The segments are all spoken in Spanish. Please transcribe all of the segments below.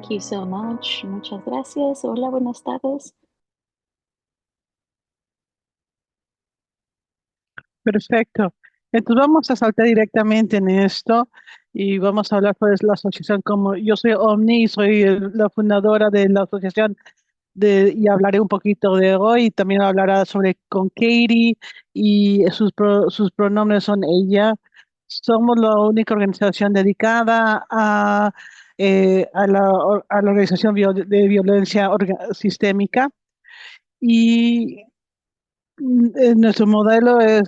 Thank you so much. Muchas gracias. Hola, buenas tardes. Perfecto. Entonces vamos a saltar directamente en esto y vamos a hablar sobre la asociación. Como yo soy Omni y soy la fundadora de la asociación y hablaré un poquito de hoy y también hablará sobre con Katie y sus pronombres son ella. Somos la única organización dedicada a la organización de violencia sistémica. Y nuestro modelo es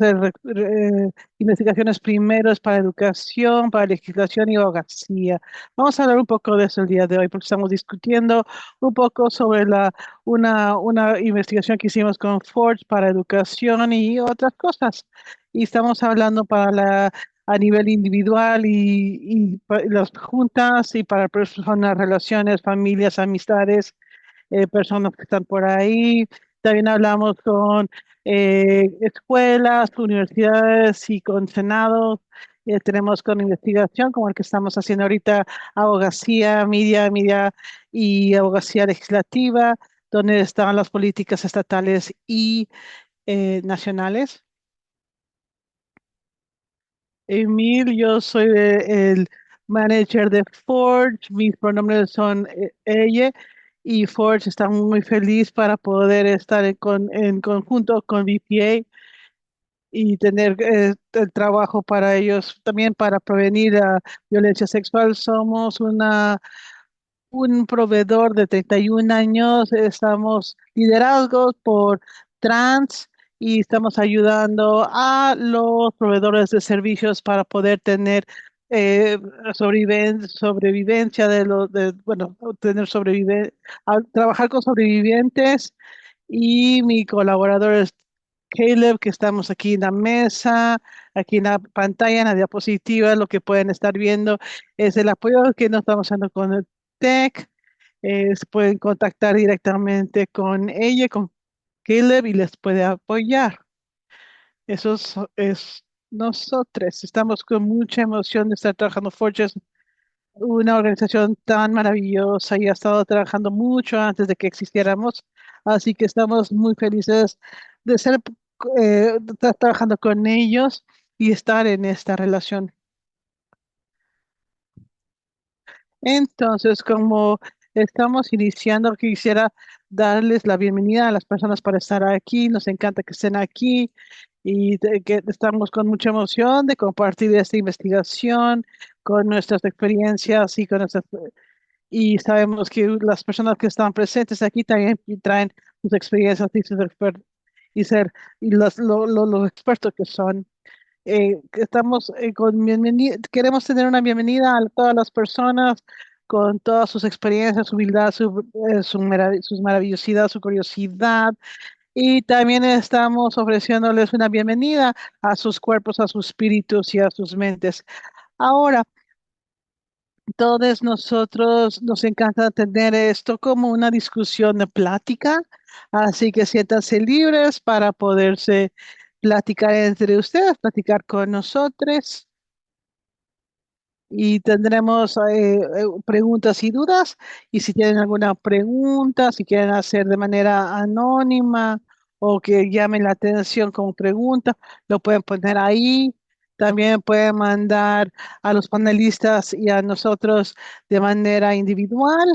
investigaciones primeros para educación, para legislación y abogacía. Vamos a hablar un poco de eso el día de hoy, porque estamos discutiendo un poco sobre una investigación que hicimos con Ford para educación y otras cosas. Y estamos hablando a nivel individual y las juntas y para personas, relaciones, familias, amistades, personas que están por ahí. También hablamos con escuelas, universidades y con senados. Tenemos con investigación, como el que estamos haciendo ahorita, abogacía, media y abogacía legislativa, donde están las políticas estatales y nacionales. Emil, yo soy el manager de Forge, mis pronombres son ella y Forge está muy feliz para poder estar en conjunto con VPA y tener el trabajo para ellos, también para prevenir la violencia sexual. Somos un proveedor de 31 años, estamos liderados por trans y estamos ayudando a los proveedores de servicios para poder tener sobrevivencia bueno, tener trabajar con sobrevivientes y mi colaborador es Caleb, que estamos aquí en la mesa, aquí en la pantalla, en la diapositiva, lo que pueden estar viendo es el apoyo que nos estamos dando con el TEC. Se pueden contactar directamente con ella, con Caleb, y les puede apoyar. Es nosotros. Estamos con mucha emoción de estar trabajando. Forge es una organización tan maravillosa y ha estado trabajando mucho antes de que existiéramos. Así que estamos muy felices de de estar trabajando con ellos y estar en esta relación. Entonces, como estamos iniciando, quisiera darles la bienvenida a las personas para estar aquí. Nos encanta que estén aquí que estamos con mucha emoción de compartir esta investigación con nuestras experiencias y sabemos que las personas que están presentes aquí también traen sus experiencias y y ser y los expertos que son. Estamos queremos tener una bienvenida a todas las personas con todas sus experiencias, su humildad, sus maravillosidad, su curiosidad. Y también estamos ofreciéndoles una bienvenida a sus cuerpos, a sus espíritus y a sus mentes. Ahora, todos nosotros nos encanta tener esto como una discusión de plática, así que siéntanse libres para poderse platicar entre ustedes, platicar con nosotros y tendremos preguntas y dudas. Y si tienen alguna pregunta, si quieren hacer de manera anónima o que llamen la atención como pregunta, lo pueden poner ahí. También pueden mandar a los panelistas y a nosotros de manera individual.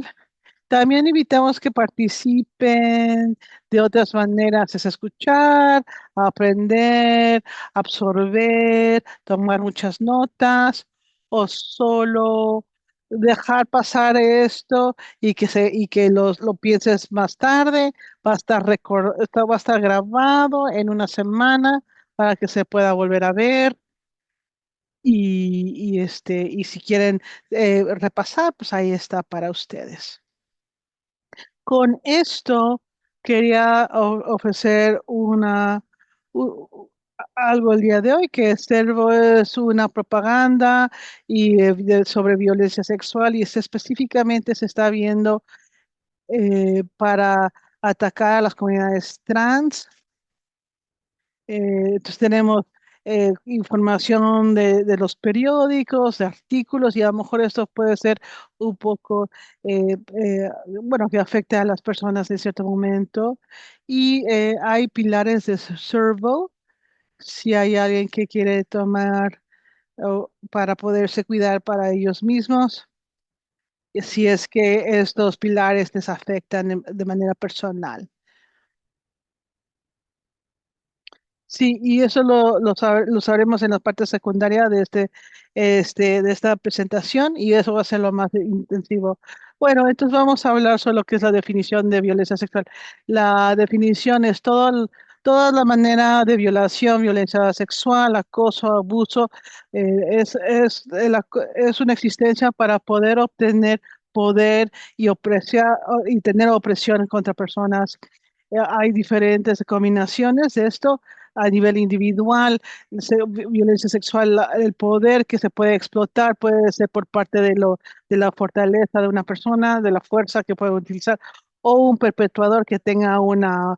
También invitamos que participen de otras maneras, es escuchar, aprender, absorber, tomar muchas notas o solo dejar pasar esto y que lo pienses más tarde. Esto va a estar grabado en una semana para que se pueda volver a ver y si quieren repasar, pues ahí está para ustedes. Con esto quería ofrecer algo el día de hoy, que Servo es una propaganda sobre violencia sexual y específicamente se está viendo para atacar a las comunidades trans. Entonces tenemos información de los periódicos, de artículos, y a lo mejor esto puede ser un poco, bueno, que afecte a las personas en cierto momento. Y hay pilares de Servo, si hay alguien que quiere tomar para poderse cuidar para ellos mismos, si es que estos pilares les afectan de manera personal. Sí, y eso lo sabremos en la parte secundaria de de esta presentación, y eso va a ser lo más intensivo. Bueno, entonces vamos a hablar sobre lo que es la definición de violencia sexual. La definición es toda la manera de violación, violencia sexual, acoso, abuso, es una existencia para poder obtener poder y y tener opresión contra personas. Hay diferentes combinaciones de esto a nivel individual, violencia sexual, el poder que se puede explotar puede ser por parte de la fortaleza de una persona, de la fuerza que puede utilizar, o un perpetuador que tenga una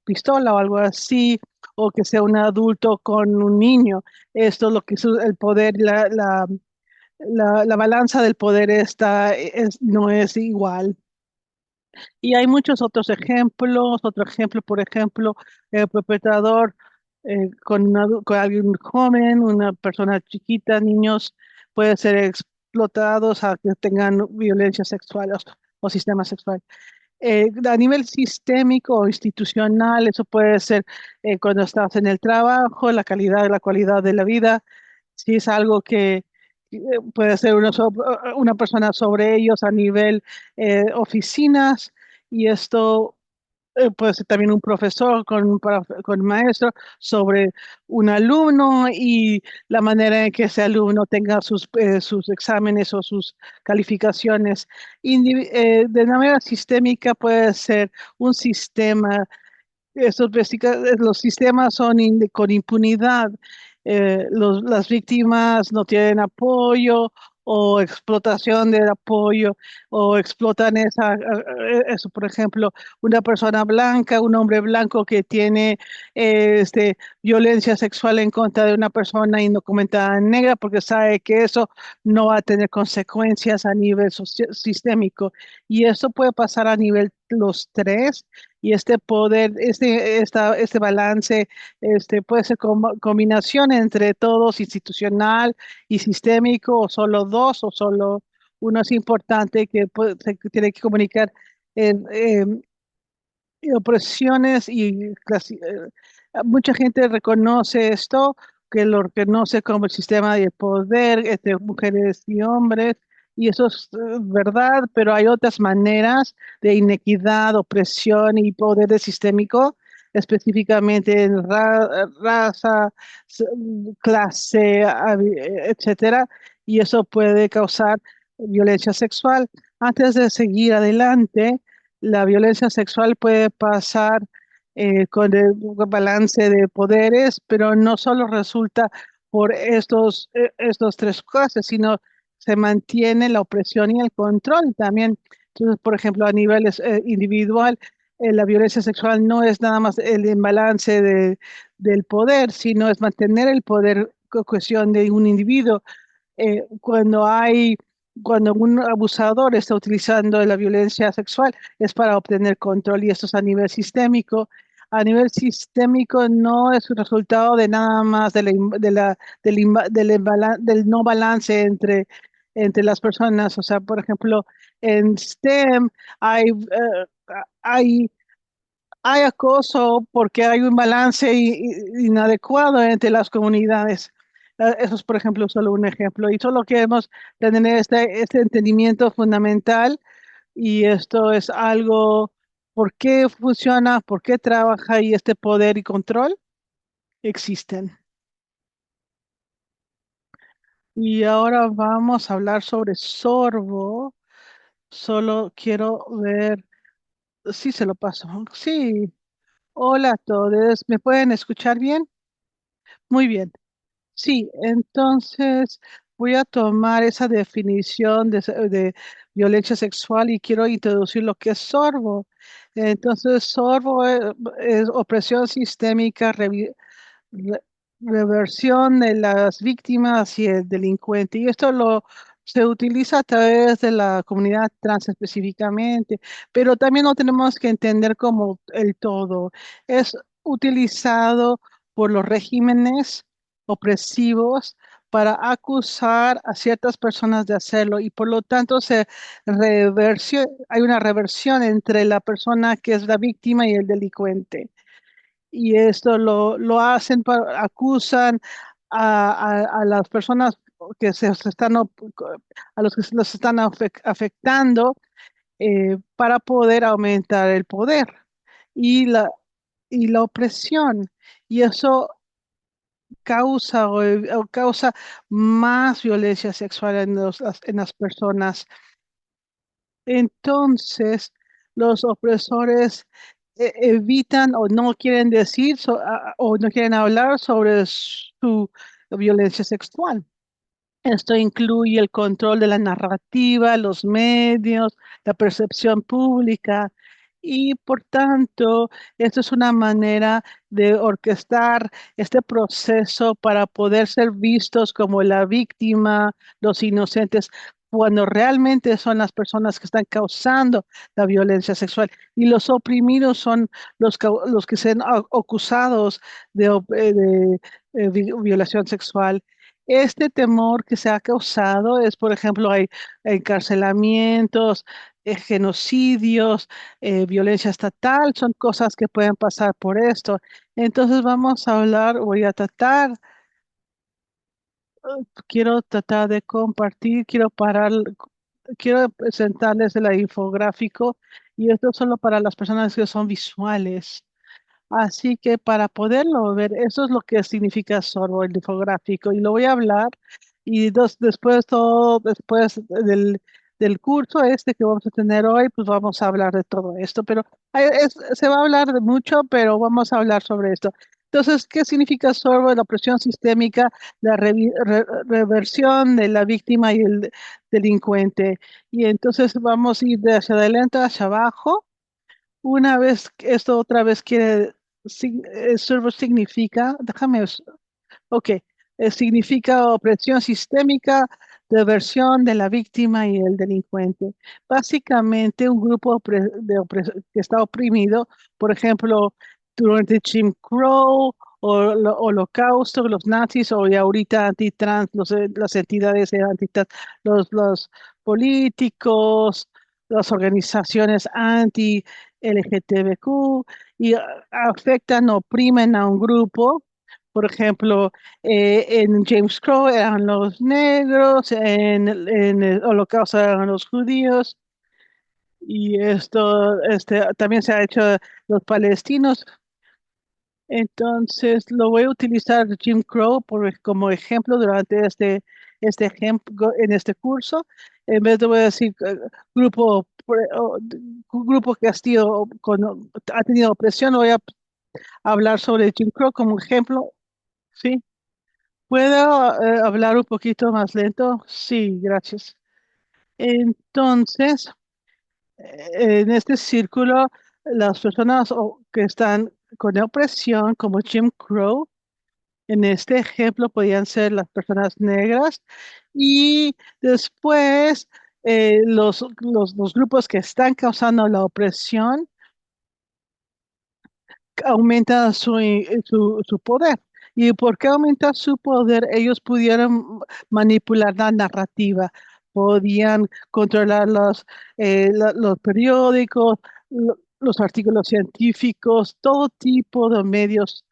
pistola o algo así, o que sea un adulto con un niño. Esto es lo que es el poder, la balanza del poder no es igual. Y hay muchos otros ejemplos. Otro ejemplo, por ejemplo, el perpetrador con alguien joven, una persona chiquita, niños, puede ser explotados a que tengan violencia sexual o sistema sexual. A nivel sistémico o institucional, eso puede ser cuando estás en el trabajo, la cualidad de la vida, si es algo que puede ser una persona sobre ellos a nivel oficinas, y esto puede ser también un profesor con un maestro sobre un alumno y la manera en que ese alumno tenga sus exámenes o sus calificaciones. De manera sistémica puede ser un sistema. Los sistemas son con impunidad. Las víctimas no tienen apoyo o explotación del apoyo, o explotan eso. Por ejemplo, una persona blanca, un hombre blanco que tiene violencia sexual en contra de una persona indocumentada negra, porque sabe que eso no va a tener consecuencias a nivel sistémico. Y eso puede pasar a nivel los tres, y este poder, este balance, puede ser combinación entre todos, institucional y sistémico, o solo dos, o solo uno es importante que tiene que comunicar en, opresiones mucha gente reconoce esto, que lo reconoce como el sistema de poder entre mujeres y hombres, y eso es verdad, pero hay otras maneras de inequidad, opresión y poder sistémico, específicamente en raza, clase, etcétera, y eso puede causar violencia sexual. Antes de seguir adelante, la violencia sexual puede pasar con el balance de poderes, pero no solo resulta por estos tres cosas, sino se mantiene la opresión y el control también. Entonces, por ejemplo, a nivel individual, la violencia sexual no es nada más el imbalance del poder, sino es mantener el poder, cuestión de un individuo. Cuando cuando un abusador está utilizando la violencia sexual, es para obtener control, y esto es a nivel sistémico. A nivel sistémico no es un resultado de nada más del no balance entre las personas. O sea, por ejemplo, en STEM hay, hay acoso porque hay un balance inadecuado entre las comunidades. Eso es, por ejemplo, solo un ejemplo. Y solo queremos tener este entendimiento fundamental, y esto es algo, ¿por qué funciona? ¿Por qué trabaja? Y este poder y control existen. Y ahora vamos a hablar sobre sorbo. Solo quiero ver, sí se lo paso. Sí, hola a todos. ¿Me pueden escuchar bien? Muy bien. Sí, entonces voy a tomar esa definición de violencia sexual y quiero introducir lo que es sorbo. Entonces, sorbo es opresión sistémica, reversión de las víctimas y el delincuente. Y esto lo se utiliza a través de la comunidad trans específicamente, pero también lo tenemos que entender como el todo. Es utilizado por los regímenes opresivos para acusar a ciertas personas de hacerlo y por lo tanto hay una reversión entre la persona que es la víctima y el delincuente y esto lo hacen, acusan a las personas que se están, a los que se los están afectando para poder aumentar el poder y y la opresión. Y eso o causa más violencia sexual en en las personas. Entonces, los opresores evitan o no quieren decir o no quieren hablar sobre su violencia sexual. Esto incluye el control de la narrativa, los medios, la percepción pública y por tanto, esto es una manera de orquestar este proceso para poder ser vistos como la víctima, los inocentes, cuando realmente son las personas que están causando la violencia sexual y los oprimidos son los que sean acusados de violación sexual. Este temor que se ha causado es, por ejemplo, hay encarcelamientos, genocidios, violencia estatal, son cosas que pueden pasar por esto. Entonces vamos a hablar, voy a tratar, quiero tratar de compartir, quiero presentarles el infográfico y esto es solo para las personas que son visuales. Así que para poderlo ver, eso es lo que significa sorbo, el infográfico, y lo voy a hablar, y después del curso este que vamos a tener hoy, pues vamos a hablar de todo esto, pero se va a hablar de mucho, pero vamos a hablar sobre esto. Entonces, ¿qué significa sorbo? La opresión sistémica, la reversión de la víctima y el delincuente. Y entonces vamos a ir de hacia adelante hacia abajo. Una vez que esto otra vez servo significa, ok, significa opresión sistémica, diversión de la víctima y el delincuente. Básicamente un grupo que está oprimido, por ejemplo, durante Jim Crow o el Holocausto, los nazis o y ahorita antitrans, las entidades antitrans, los políticos, las organizaciones anti-LGTBQ y afectan, oprimen a un grupo. Por ejemplo, en James Crow eran los negros, en el Holocausto eran los judíos, y esto también se ha hecho los palestinos. Entonces, lo voy a utilizar Jim Crow como ejemplo durante este ejemplo en este curso. En vez de voy a decir grupo que ha tenido opresión, voy a hablar sobre Jim Crow como ejemplo. ¿Sí? ¿Puedo hablar un poquito más lento? Sí, gracias. Entonces, en este círculo, las personas que están con opresión, como Jim Crow, en este ejemplo podían ser las personas negras y después los grupos que están causando la opresión aumenta su poder. ¿Y por qué aumenta su poder? Ellos pudieron manipular la narrativa, podían controlar los periódicos, los artículos científicos, todo tipo de medios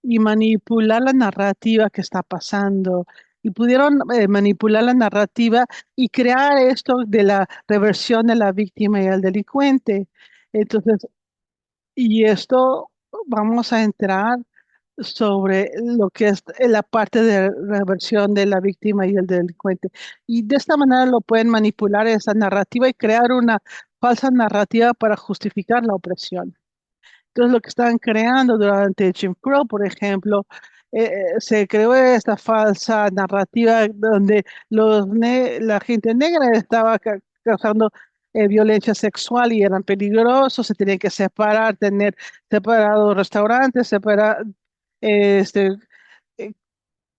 y manipular la narrativa que está pasando. Y pudieron manipular la narrativa y crear esto de la reversión de la víctima y el delincuente. Entonces, y esto vamos a entrar sobre lo que es la parte de reversión de la víctima y el delincuente. Y de esta manera lo pueden manipular esa narrativa y crear una falsa narrativa para justificar la opresión. Entonces, lo que están creando durante Jim Crow, por ejemplo, se creó esta falsa narrativa donde la gente negra estaba causando violencia sexual y eran peligrosos, se tenían que separar, tener separados restaurantes, separar, este,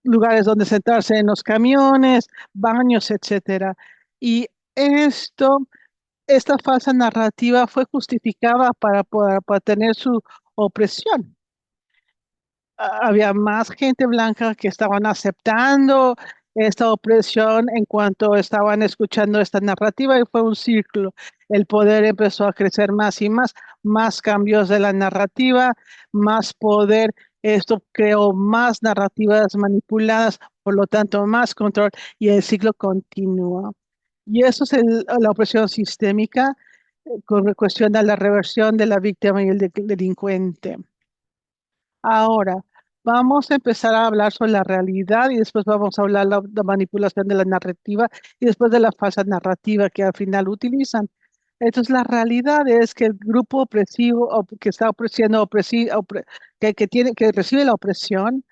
lugares donde sentarse en los camiones, baños, etcétera. Y esto, esta falsa narrativa fue justificada para tener su opresión. Había más gente blanca que estaban aceptando esta opresión en cuanto estaban escuchando esta narrativa y fue un círculo. El poder empezó a crecer más y más cambios de la narrativa, más poder. Esto creó más narrativas manipuladas, por lo tanto, más control y el ciclo continúa. Y eso es la opresión sistémica con cuestión de la reversión de la víctima y el delincuente. Ahora, vamos a empezar a hablar sobre la realidad y después vamos a hablar la manipulación de la narrativa y después de la falsa narrativa que al final utilizan. Entonces, la realidad es que el grupo opresivo que está opresiendo, que recibe la opresión,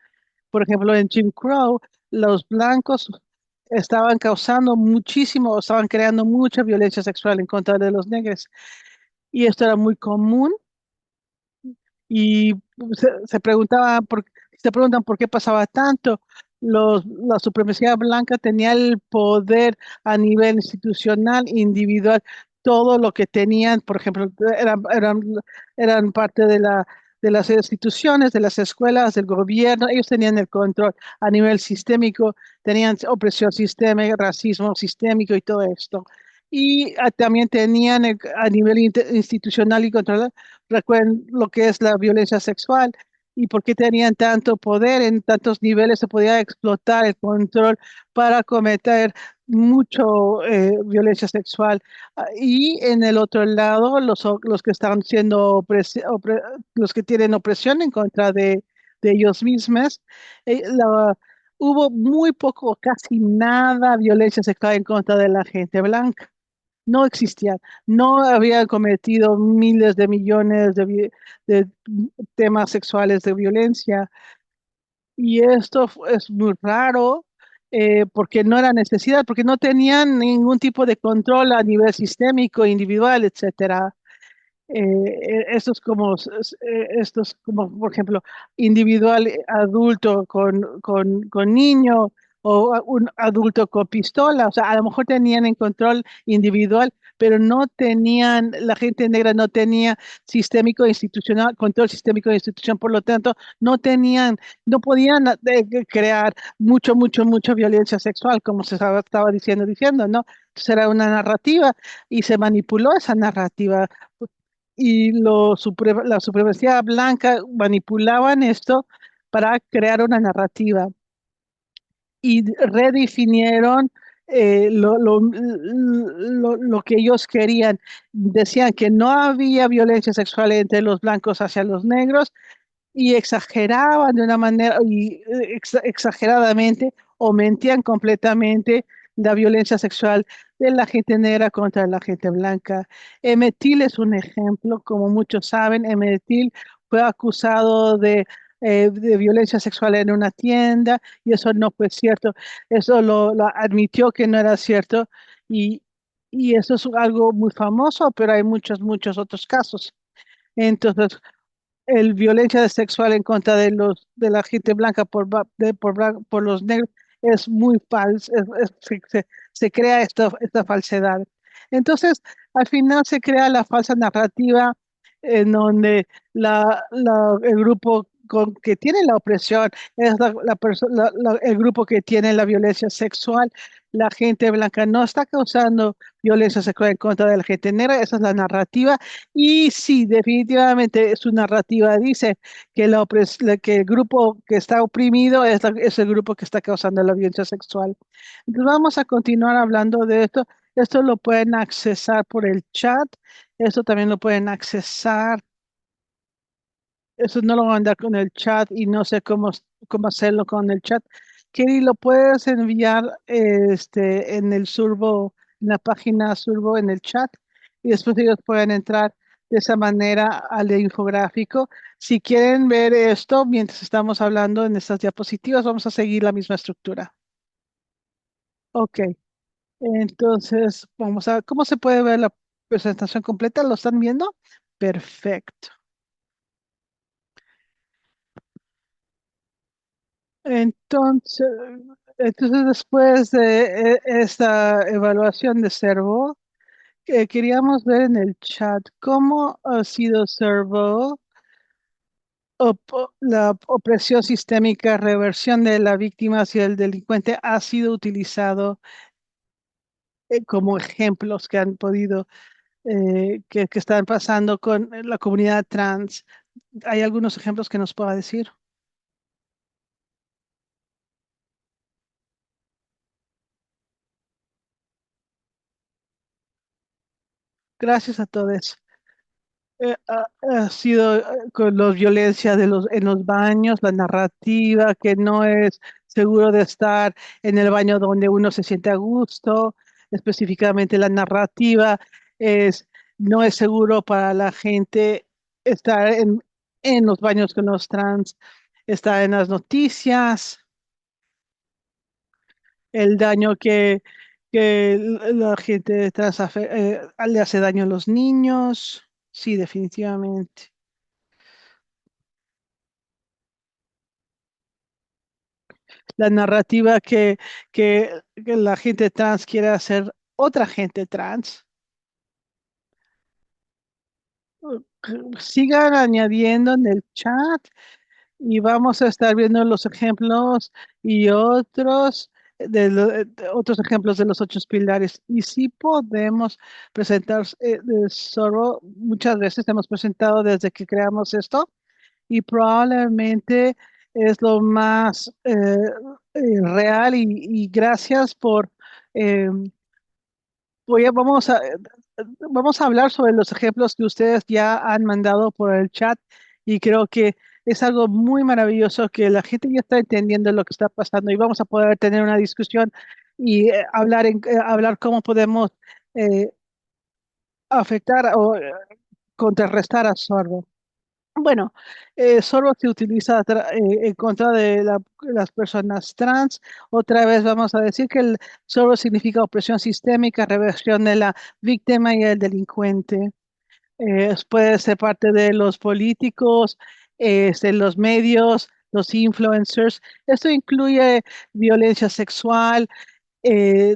por ejemplo, en Jim Crow, los blancos estaban causando muchísimo, estaban creando mucha violencia sexual en contra de los negros. Y esto era muy común y se preguntan por qué pasaba tanto. La supremacía blanca tenía el poder a nivel institucional, individual, todo lo que tenían, por ejemplo, eran parte de las instituciones, de las escuelas, del gobierno, ellos tenían el control a nivel sistémico, tenían opresión sistémica, racismo sistémico y todo esto. Y también tenían a nivel institucional y control. Recuerden lo que es la violencia sexual y por qué tenían tanto poder en tantos niveles, se podía explotar el control para cometer mucho violencia sexual. Y en el otro lado, los que están siendo los que tienen opresión en contra de ellos mismos, hubo muy poco, casi nada violencia sexual en contra de la gente blanca. No existían, no habían cometido miles de millones de temas sexuales de violencia y esto es muy raro porque no era necesidad, porque no tenían ningún tipo de control a nivel sistémico, individual, etcétera. Estos como, por ejemplo, individual adulto con niño o un adulto con pistola, o sea, a lo mejor tenían en control individual, pero no tenían, la gente negra no tenía sistémico institucional, control sistémico de institución, por lo tanto, no tenían, no podían crear mucha violencia sexual, como estaba diciendo, ¿no? Entonces era una narrativa y se manipuló esa narrativa y la supremacía blanca manipulaban esto para crear una narrativa y redefinieron lo que ellos querían. Decían que no había violencia sexual entre los blancos hacia los negros y exageraban de una manera, exageradamente o mentían completamente la violencia sexual de la gente negra contra la gente blanca. Emmett Till es un ejemplo, como muchos saben, Emmett Till fue acusado de violencia sexual en una tienda y eso no fue cierto. Eso lo admitió que no era cierto y, y eso es algo muy famoso, pero hay muchos otros casos. Entonces, el violencia sexual en contra de de la gente blanca por los negros es muy falso, se crea esta falsedad. Entonces, al final se crea la falsa narrativa en donde el grupo que tiene la opresión es el grupo que tiene la violencia sexual. La gente blanca no está causando violencia sexual en contra de la gente negra, esa es la narrativa y sí, definitivamente su narrativa dice que, que el grupo que está oprimido es el grupo que está causando la violencia sexual. Entonces vamos a continuar hablando de esto. Esto lo pueden accesar por el chat. Esto también lo pueden accesar. Eso no lo voy a mandar con el chat y no sé cómo hacerlo con el chat. Kelly, lo puedes enviar en el Surbo, en la página Surbo en el chat y después ellos pueden entrar de esa manera al infográfico. Si quieren ver esto mientras estamos hablando en estas diapositivas, vamos a seguir la misma estructura. Ok, entonces vamos a, ¿cómo se puede ver la presentación completa? ¿Lo están viendo? Perfecto. Entonces, entonces después de esta evaluación de Servo, queríamos ver en el chat cómo ha sido Servo, la opresión sistémica, reversión de la víctima hacia el delincuente ha sido utilizado como ejemplos que han podido, que están pasando con la comunidad trans. ¿Hay algunos ejemplos que nos pueda decir? Gracias a todos. Ha sido con la violencia de en los baños, la narrativa que no es seguro de estar en el baño donde uno se siente a gusto, específicamente la narrativa es no es seguro para la gente estar en los baños con los trans, está en las noticias, el daño que la gente trans le hace daño a los niños, sí, definitivamente. La narrativa que la gente trans quiere hacer otra gente trans. Sigan añadiendo en el chat y vamos a estar viendo los ejemplos y otros de otros ejemplos de los ocho pilares. Y si podemos presentar solo muchas veces hemos presentado desde que creamos esto y probablemente es lo más real y gracias por eh, vamos a hablar sobre los ejemplos que ustedes ya han mandado por el chat y creo que es algo muy maravilloso que la gente ya está entendiendo lo que está pasando y vamos a poder tener una discusión y hablar cómo podemos eh, afectar o contrarrestar a Sorbo. Bueno, solo se utiliza en contra de las personas trans. Otra vez vamos a decir que solo significa opresión sistémica, reversión de la víctima y el delincuente. Puede ser parte de los políticos, de los medios, los influencers. Esto incluye violencia sexual,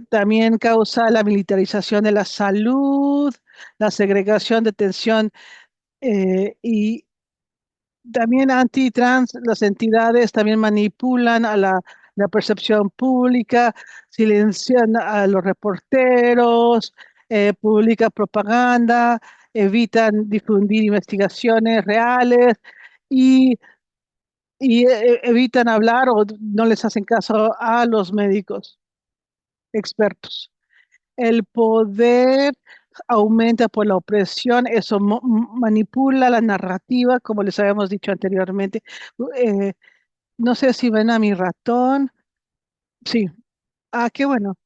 también causa la militarización de la salud, la segregación, detención y también anti-trans, las entidades también manipulan a la percepción pública, silencian a los reporteros, publican propaganda, evitan difundir investigaciones reales y, y evitan hablar o no les hacen caso a los médicos expertos. El poder aumenta por la opresión, eso manipula la narrativa, como les habíamos dicho anteriormente. Eh, no sé si ven a mi ratón. Sí. Ah, qué bueno,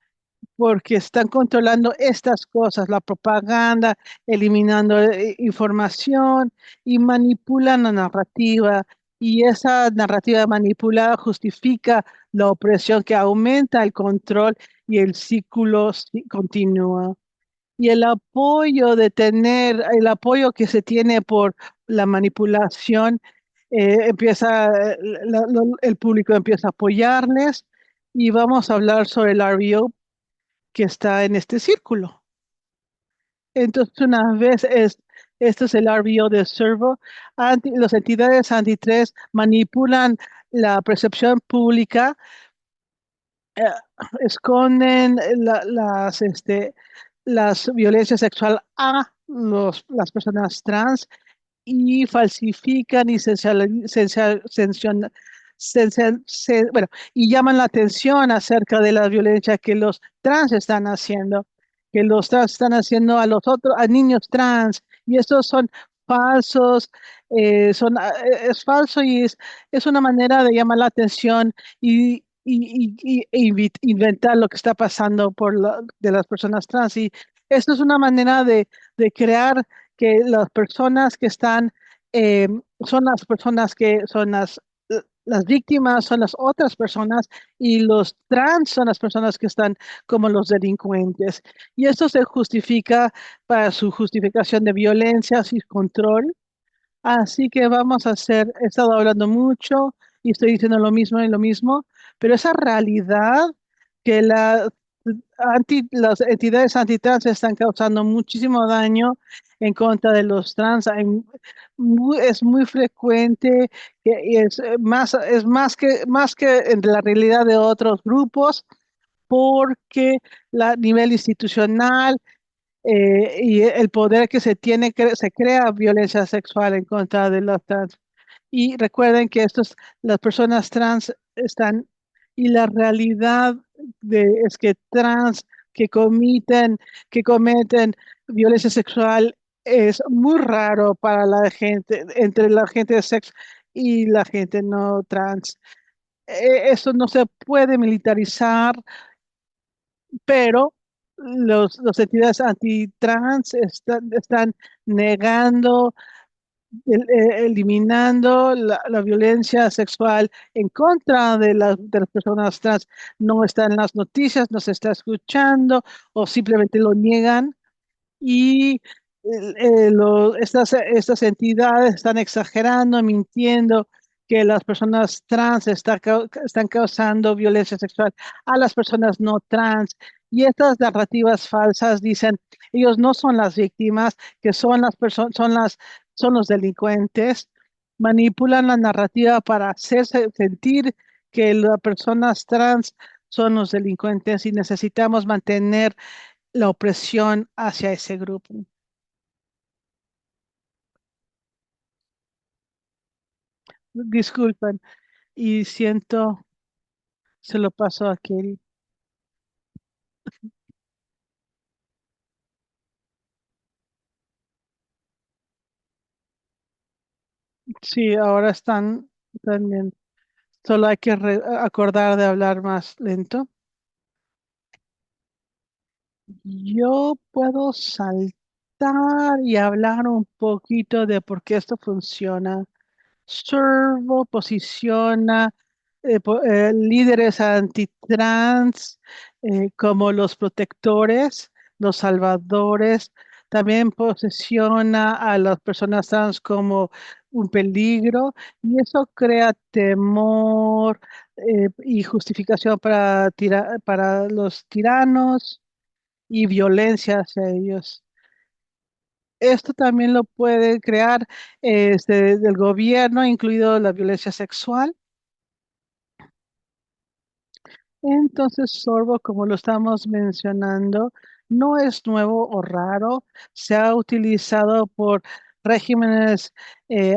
porque están controlando estas cosas, la propaganda, eliminando información y manipulan la narrativa. Y esa narrativa manipulada justifica la opresión que aumenta el control y el círculo continúa. Y el apoyo que se tiene por la manipulación, el público empieza a apoyarles y vamos a hablar sobre el RBO que está en este círculo. Entonces, esto es el RBO de Servo. Las entidades antitrust manipulan la percepción pública, eh, esconden las violencias sexuales a las personas trans y falsifican y bueno, y llaman la atención acerca de la violencia que los trans están haciendo, que los trans están haciendo a los otros, a niños trans, y estos son falsos, es falso y es una manera de llamar la atención y inventar lo que está pasando de las personas trans. Y esto es una manera de crear que las personas que están, eh, son las personas que son las víctimas, son las otras personas y los trans son las personas que están como los delincuentes. Y esto se justifica para su justificación de violencia y control. Así que he estado hablando mucho y estoy diciendo lo mismo y lo mismo, pero esa realidad que las entidades antitrans están causando muchísimo daño en contra de los trans. Es muy frecuente que es más que en la realidad de otros grupos, porque la nivel institucional y el poder que se tiene, se crea violencia sexual en contra de los trans. Y recuerden que las personas trans están, y la realidad es que trans que cometen violencia sexual es muy raro para la gente, entre la gente de sexo y la gente no trans. Eso no se puede militarizar, pero los entidades antitrans están negando, eliminando la violencia sexual en contra de las personas trans. No está en las noticias, no se está escuchando o simplemente lo niegan y estas entidades están exagerando, mintiendo que las personas trans están causando violencia sexual a las personas no trans. Y estas narrativas falsas dicen, ellos no son las víctimas, que son las personas, son los delincuentes, manipulan la narrativa para hacerse sentir que las personas trans son los delincuentes y necesitamos mantener la opresión hacia ese grupo. Disculpen, y siento, se lo paso a Kelly. Sí, ahora están también. Solo hay que acordar de hablar más lento. Yo puedo saltar y hablar un poquito de por qué esto funciona. Servo posiciona líderes antitrans como los protectores, los salvadores. También posiciona a las personas trans como un peligro y eso crea temor y justificación para los tiranos y violencia hacia ellos. Esto también lo puede crear del gobierno, incluido la violencia sexual. Entonces, sorbo, como lo estamos mencionando, no es nuevo o raro. Se ha utilizado por regímenes eh,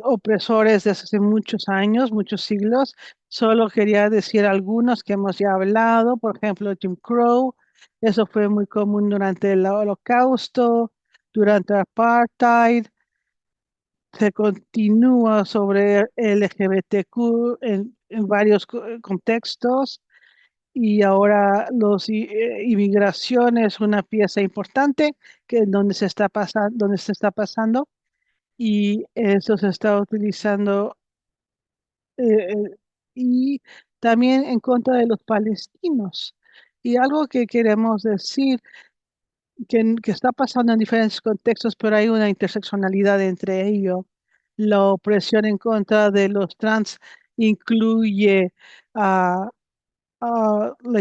opresores desde hace muchos años, muchos siglos. Solo quería decir algunos que hemos ya hablado, por ejemplo, Jim Crow. Eso fue muy común durante el Holocausto, durante el Apartheid. Se continúa sobre LGBTQ en varios contextos y ahora inmigración es una pieza importante donde donde se está pasando y eso se está utilizando eh, eh, y también en contra de los palestinos. Y algo que queremos decir que está pasando en diferentes contextos, pero hay una interseccionalidad entre ellos. La opresión en contra de los trans incluye la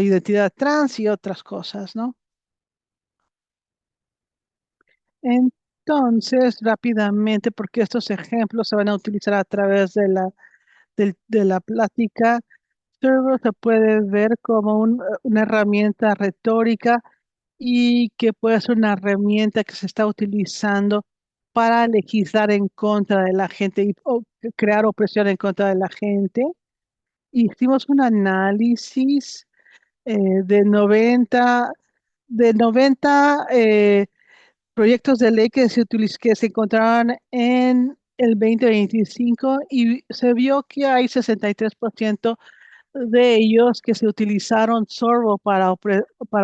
identidad trans y otras cosas, ¿no? Entonces, rápidamente, porque estos ejemplos se van a utilizar a través de la plática, Server se puede ver como una herramienta retórica y que puede ser una herramienta que se está utilizando para legislar en contra de la gente o crear opresión en contra de la gente. Hicimos un análisis de 90 proyectos de ley que se encontraron en el 2025 y se vio que hay 63% de ellos que se utilizaron solo para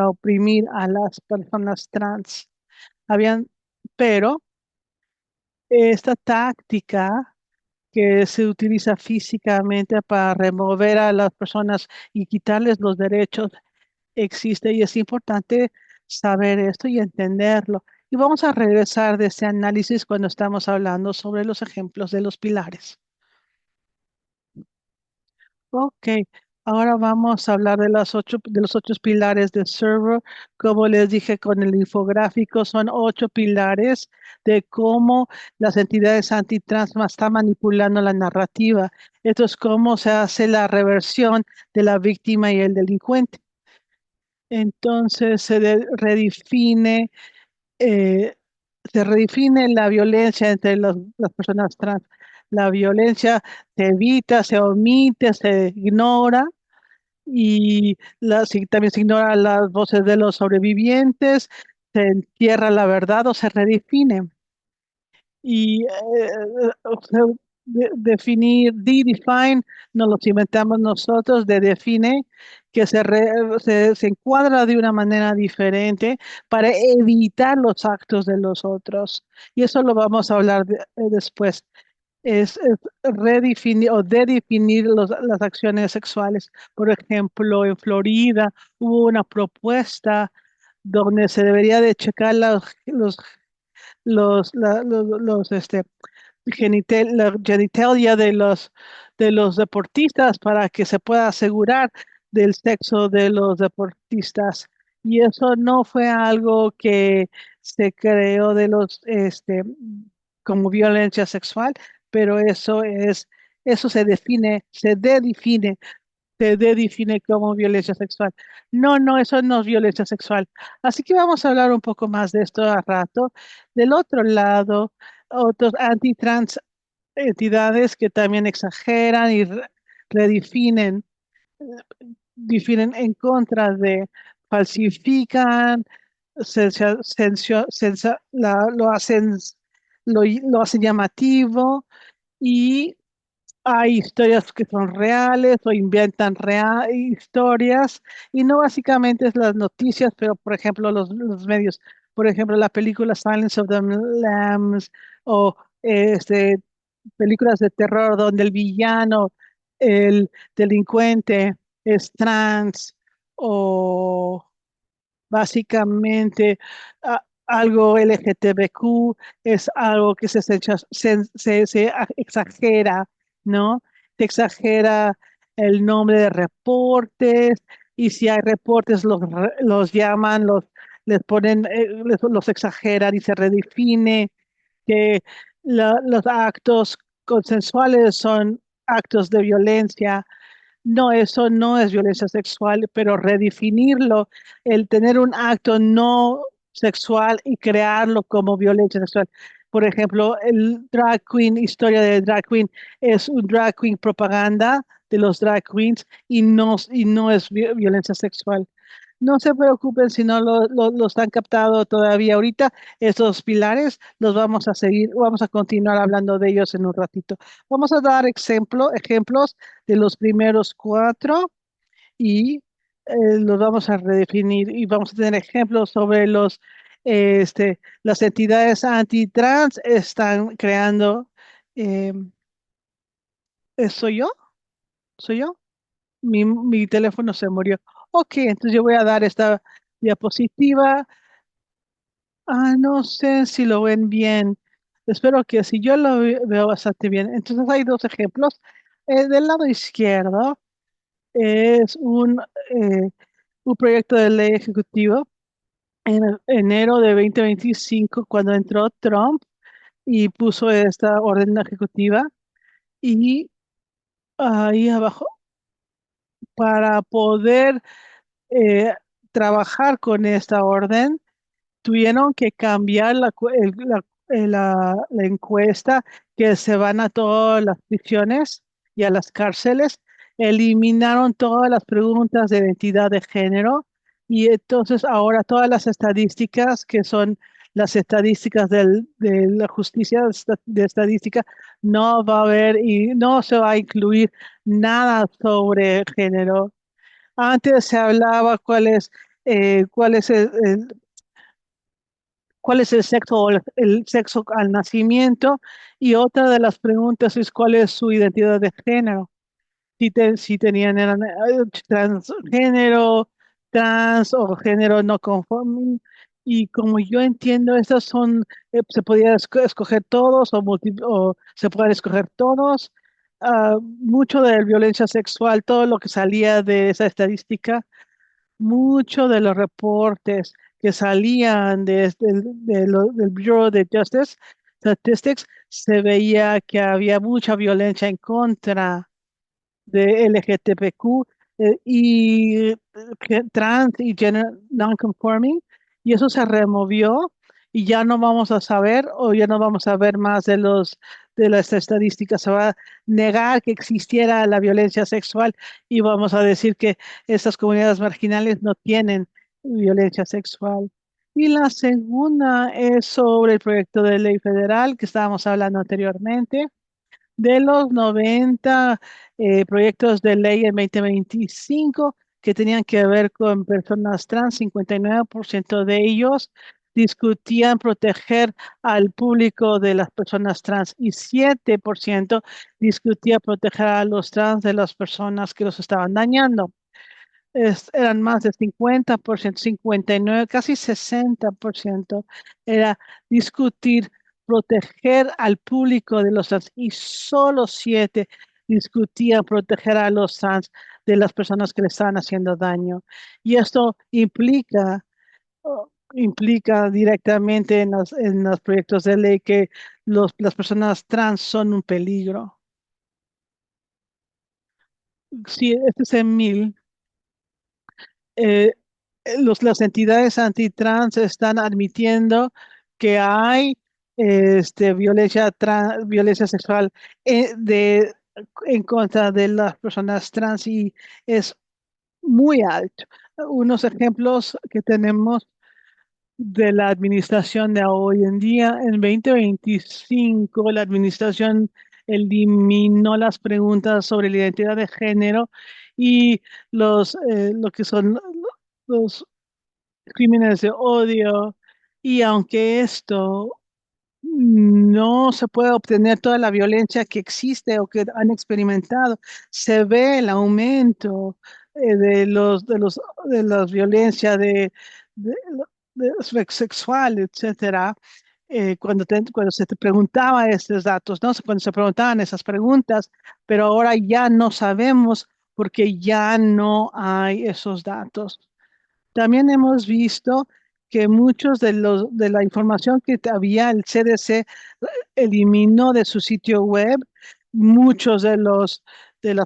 oprimir a las personas trans. Habían, pero esta táctica que se utiliza físicamente para remover a las personas y quitarles los derechos existe y es importante saber esto y entenderlo. Y vamos a regresar de este análisis cuando estamos hablando sobre los ejemplos de los pilares. Ok, ahora vamos a hablar de de los ocho pilares de server. Como les dije con el infográfico, son ocho pilares de cómo las entidades antitrans están manipulando la narrativa. Esto es cómo se hace la reversión de la víctima y el delincuente. Entonces redefine, eh, se redefine la violencia entre las personas trans. La violencia se evita, se omite, se ignora y también se ignoran las voces de los sobrevivientes, se entierra la verdad o se redefine. Y o sea, definir, define, nos los inventamos nosotros, de define, que se encuadra de una manera diferente para evitar los actos de los otros. Y eso lo vamos a hablar después. Es redefinir o definir las acciones sexuales. Por ejemplo, en Florida hubo una propuesta donde se debería de checar la genitalia de los deportistas para que se pueda asegurar del sexo de los deportistas. Y eso no fue algo que se creó como violencia sexual, pero eso se define como violencia sexual. No, no, eso no es violencia sexual. Así que vamos a hablar un poco más de esto a rato. Del otro lado, otros antitrans entidades que también exageran y redefinen, definen en contra de, falsifican, lo hacen llamativo y hay historias que son reales o inventan historias y no básicamente es las noticias, pero por ejemplo los medios, por ejemplo la película Silence of the Lambs o películas de terror donde el villano, el delincuente es trans o básicamente algo LGTBQ es algo que se exagera, ¿no? Se exagera el nombre de reportes y si hay reportes los llaman, les ponen, los exageran y se redefine que los actos consensuales son actos de violencia. No, eso no es violencia sexual, pero redefinirlo, el tener un acto no sexual y crearlo como violencia sexual. Por ejemplo, el drag queen, historia de drag queen, es un drag queen propaganda de los drag queens y no es violencia sexual. No se preocupen si no los han captado todavía ahorita. Estos pilares los vamos a seguir, vamos a continuar hablando de ellos en un ratito. Vamos a dar ejemplos de los primeros cuatro y los vamos a redefinir y vamos a tener ejemplos sobre las entidades antitrans están creando. eh, ¿Soy yo? ¿Soy yo? Mi teléfono se murió. Ok, entonces yo voy a dar esta diapositiva. No sé si lo ven bien. Espero que si yo veo bastante bien. Entonces hay dos ejemplos. Del lado izquierdo es eh, un proyecto de ley ejecutivo en enero de 2025 cuando entró Trump y puso esta orden ejecutiva. Y ahí abajo, para poder eh, trabajar con esta orden, tuvieron que cambiar la encuesta que se van a todas las prisiones y a las cárceles, eliminaron todas las preguntas de identidad de género y entonces ahora todas las estadísticas que son las estadísticas de la justicia de estadística, no va a haber y no se va a incluir nada sobre género. Antes se hablaba cuál es cuál es el sexo o el sexo al nacimiento y otra de las preguntas es cuál es su identidad de género. Si tenían eran transgénero, trans o género no conforme. Y como yo entiendo, estas son, se podía escoger todos o se pueden escoger todos. mucho de la violencia sexual, todo lo que salía de esa estadística, mucho de los reportes que salían del Bureau de Justice Statistics, se veía que había mucha violencia en contra de LGTBQ y trans y gender nonconforming, y eso se removió y ya no vamos a saber o ya no vamos a ver más de las estadísticas. Se va a negar que existiera la violencia sexual y vamos a decir que estas comunidades marginales no tienen violencia sexual. Y la segunda es sobre el proyecto de ley federal que estábamos hablando anteriormente. De los 90 proyectos de ley en 2025 que tenían que ver con personas trans, 59% de ellos discutían proteger al público de las personas trans y 7% discutía proteger a los trans de las personas que los estaban dañando. Eran más de 50%, 59, casi 60% era discutir, proteger al público de los trans y solo 7 discutían proteger a los trans de las personas que le estaban haciendo daño. Y esto implica directamente en los proyectos de ley que las personas trans son un peligro. Sí, este es Emil. eh, las entidades antitrans están admitiendo que hay violencia sexual eh, de, en contra de las personas trans y es muy alto. Unos ejemplos que tenemos de la administración de hoy en día, en 2025, la administración eliminó las preguntas sobre la identidad de género y lo que son los crímenes de odio. Y aunque esto no se puede obtener toda la violencia que existe o que han experimentado, se ve el aumento de las violencia de, sexual, etcétera. Cuando se te preguntaba estos datos, ¿no? Cuando se preguntaban esas preguntas, pero ahora ya no sabemos porque ya no hay esos datos. También hemos visto que muchos de la información que había el CDC eliminó de su sitio web, muchos de los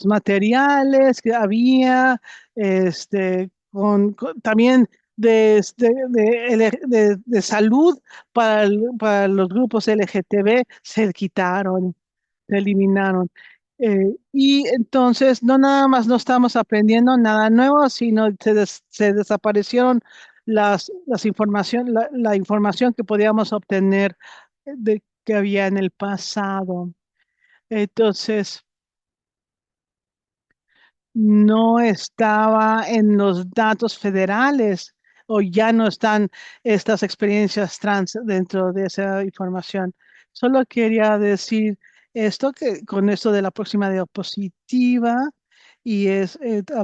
materiales que había, también de salud para los grupos LGTB se quitaron, se eliminaron. Y entonces no nada más no estamos aprendiendo nada nuevo, sino se desaparecieron la información que podíamos obtener que había en el pasado. Entonces, no estaba en los datos federales o ya no están estas experiencias trans dentro de esa información. Solo quería decir esto, que con esto de la próxima diapositiva, y a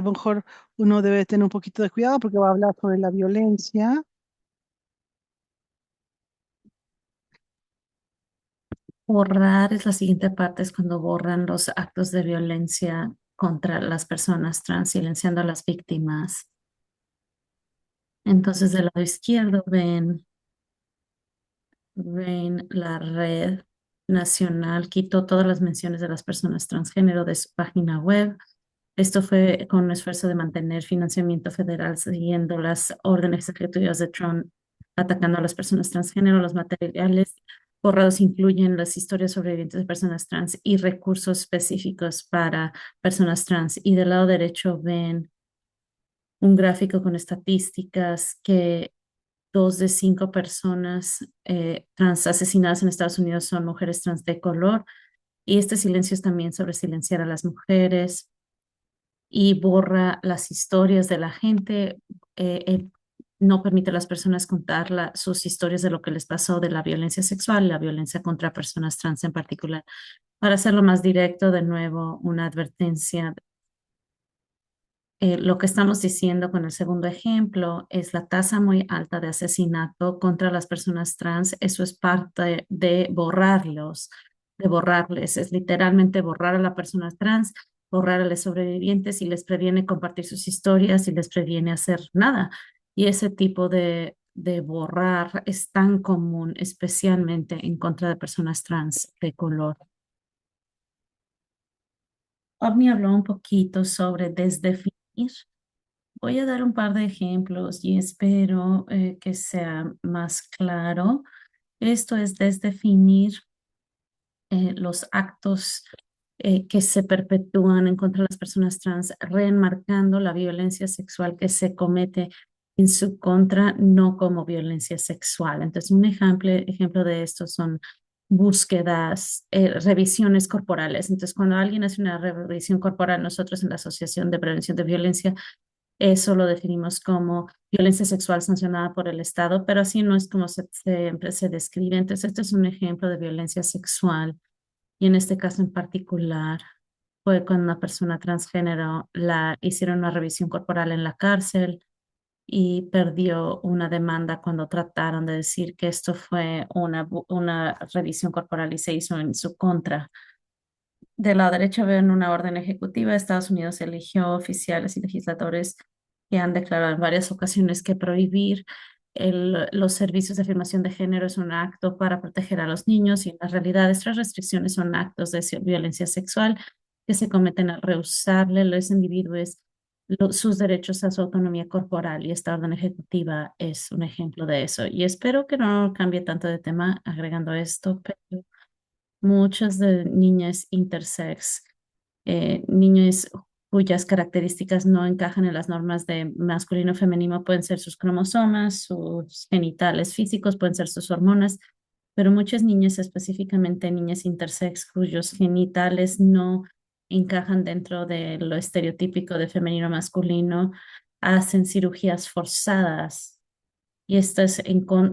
lo mejor uno debe tener un poquito de cuidado porque va a hablar sobre la violencia. Borrar es la siguiente parte, es cuando borran los actos de violencia contra las personas trans, silenciando a las víctimas. Entonces, del lado izquierdo ven la red nacional, quitó todas las menciones de las personas transgénero de su página web. Esto fue con un esfuerzo de mantener financiamiento federal siguiendo las órdenes ejecutivas de Trump, atacando a las personas transgénero. Los materiales borrados incluyen las historias sobrevivientes de personas trans y recursos específicos para personas trans. Y del lado derecho ven un gráfico con estadísticas que 2 de 5 personas trans asesinadas en Estados Unidos son mujeres trans de color. Y este silencio es también sobre silenciar a las mujeres y borra las historias de la gente, no permite a las personas contar sus historias de lo que les pasó, de la violencia sexual, la violencia contra personas trans en particular. Para hacerlo más directo, de nuevo, una advertencia. Lo que estamos diciendo con el segundo ejemplo es la tasa muy alta de asesinato contra las personas trans. Eso es parte de borrarlos de borrarles, es literalmente borrar a la persona trans, borrar a los sobrevivientes y les previene compartir sus historias y les previene hacer nada. Y ese tipo de borrar es tan común, especialmente en contra de personas trans de color. Ovni habló un poquito sobre desdefinir. Voy a dar un par de ejemplos y espero que sea más claro. Esto es desdefinir los actos que se perpetúan en contra de las personas trans, reenmarcando la violencia sexual que se comete en su contra, no como violencia sexual. Entonces, un ejemplo de esto son búsquedas, revisiones corporales. Entonces, cuando alguien hace una revisión corporal, nosotros en la Asociación de Prevención de Violencia, eso lo definimos como violencia sexual sancionada por el Estado, pero así no es como siempre se describe. Entonces, este es un ejemplo de violencia sexual y en este caso en particular fue cuando una persona transgénero la hicieron una revisión corporal en la cárcel y perdió una demanda cuando trataron de decir que esto fue una revisión corporal y se hizo en su contra. De la derecha veo en una orden ejecutiva, Estados Unidos eligió oficiales y legisladores que han declarado en varias ocasiones que prohibir los servicios de afirmación de género es un acto para proteger a los niños y en la realidad estas restricciones son actos de violencia sexual que se cometen al rehusarle a los individuos sus derechos a su autonomía corporal y esta orden ejecutiva es un ejemplo de eso. Y espero que no cambie tanto de tema agregando esto, pero muchas de niñas intersex, niños cuyas características no encajan en las normas de masculino femenino, pueden ser sus cromosomas, sus genitales físicos, pueden ser sus hormonas, pero muchas niñas, específicamente niñas intersex, cuyos genitales no encajan dentro de lo estereotípico de femenino masculino, hacen cirugías forzadas y estas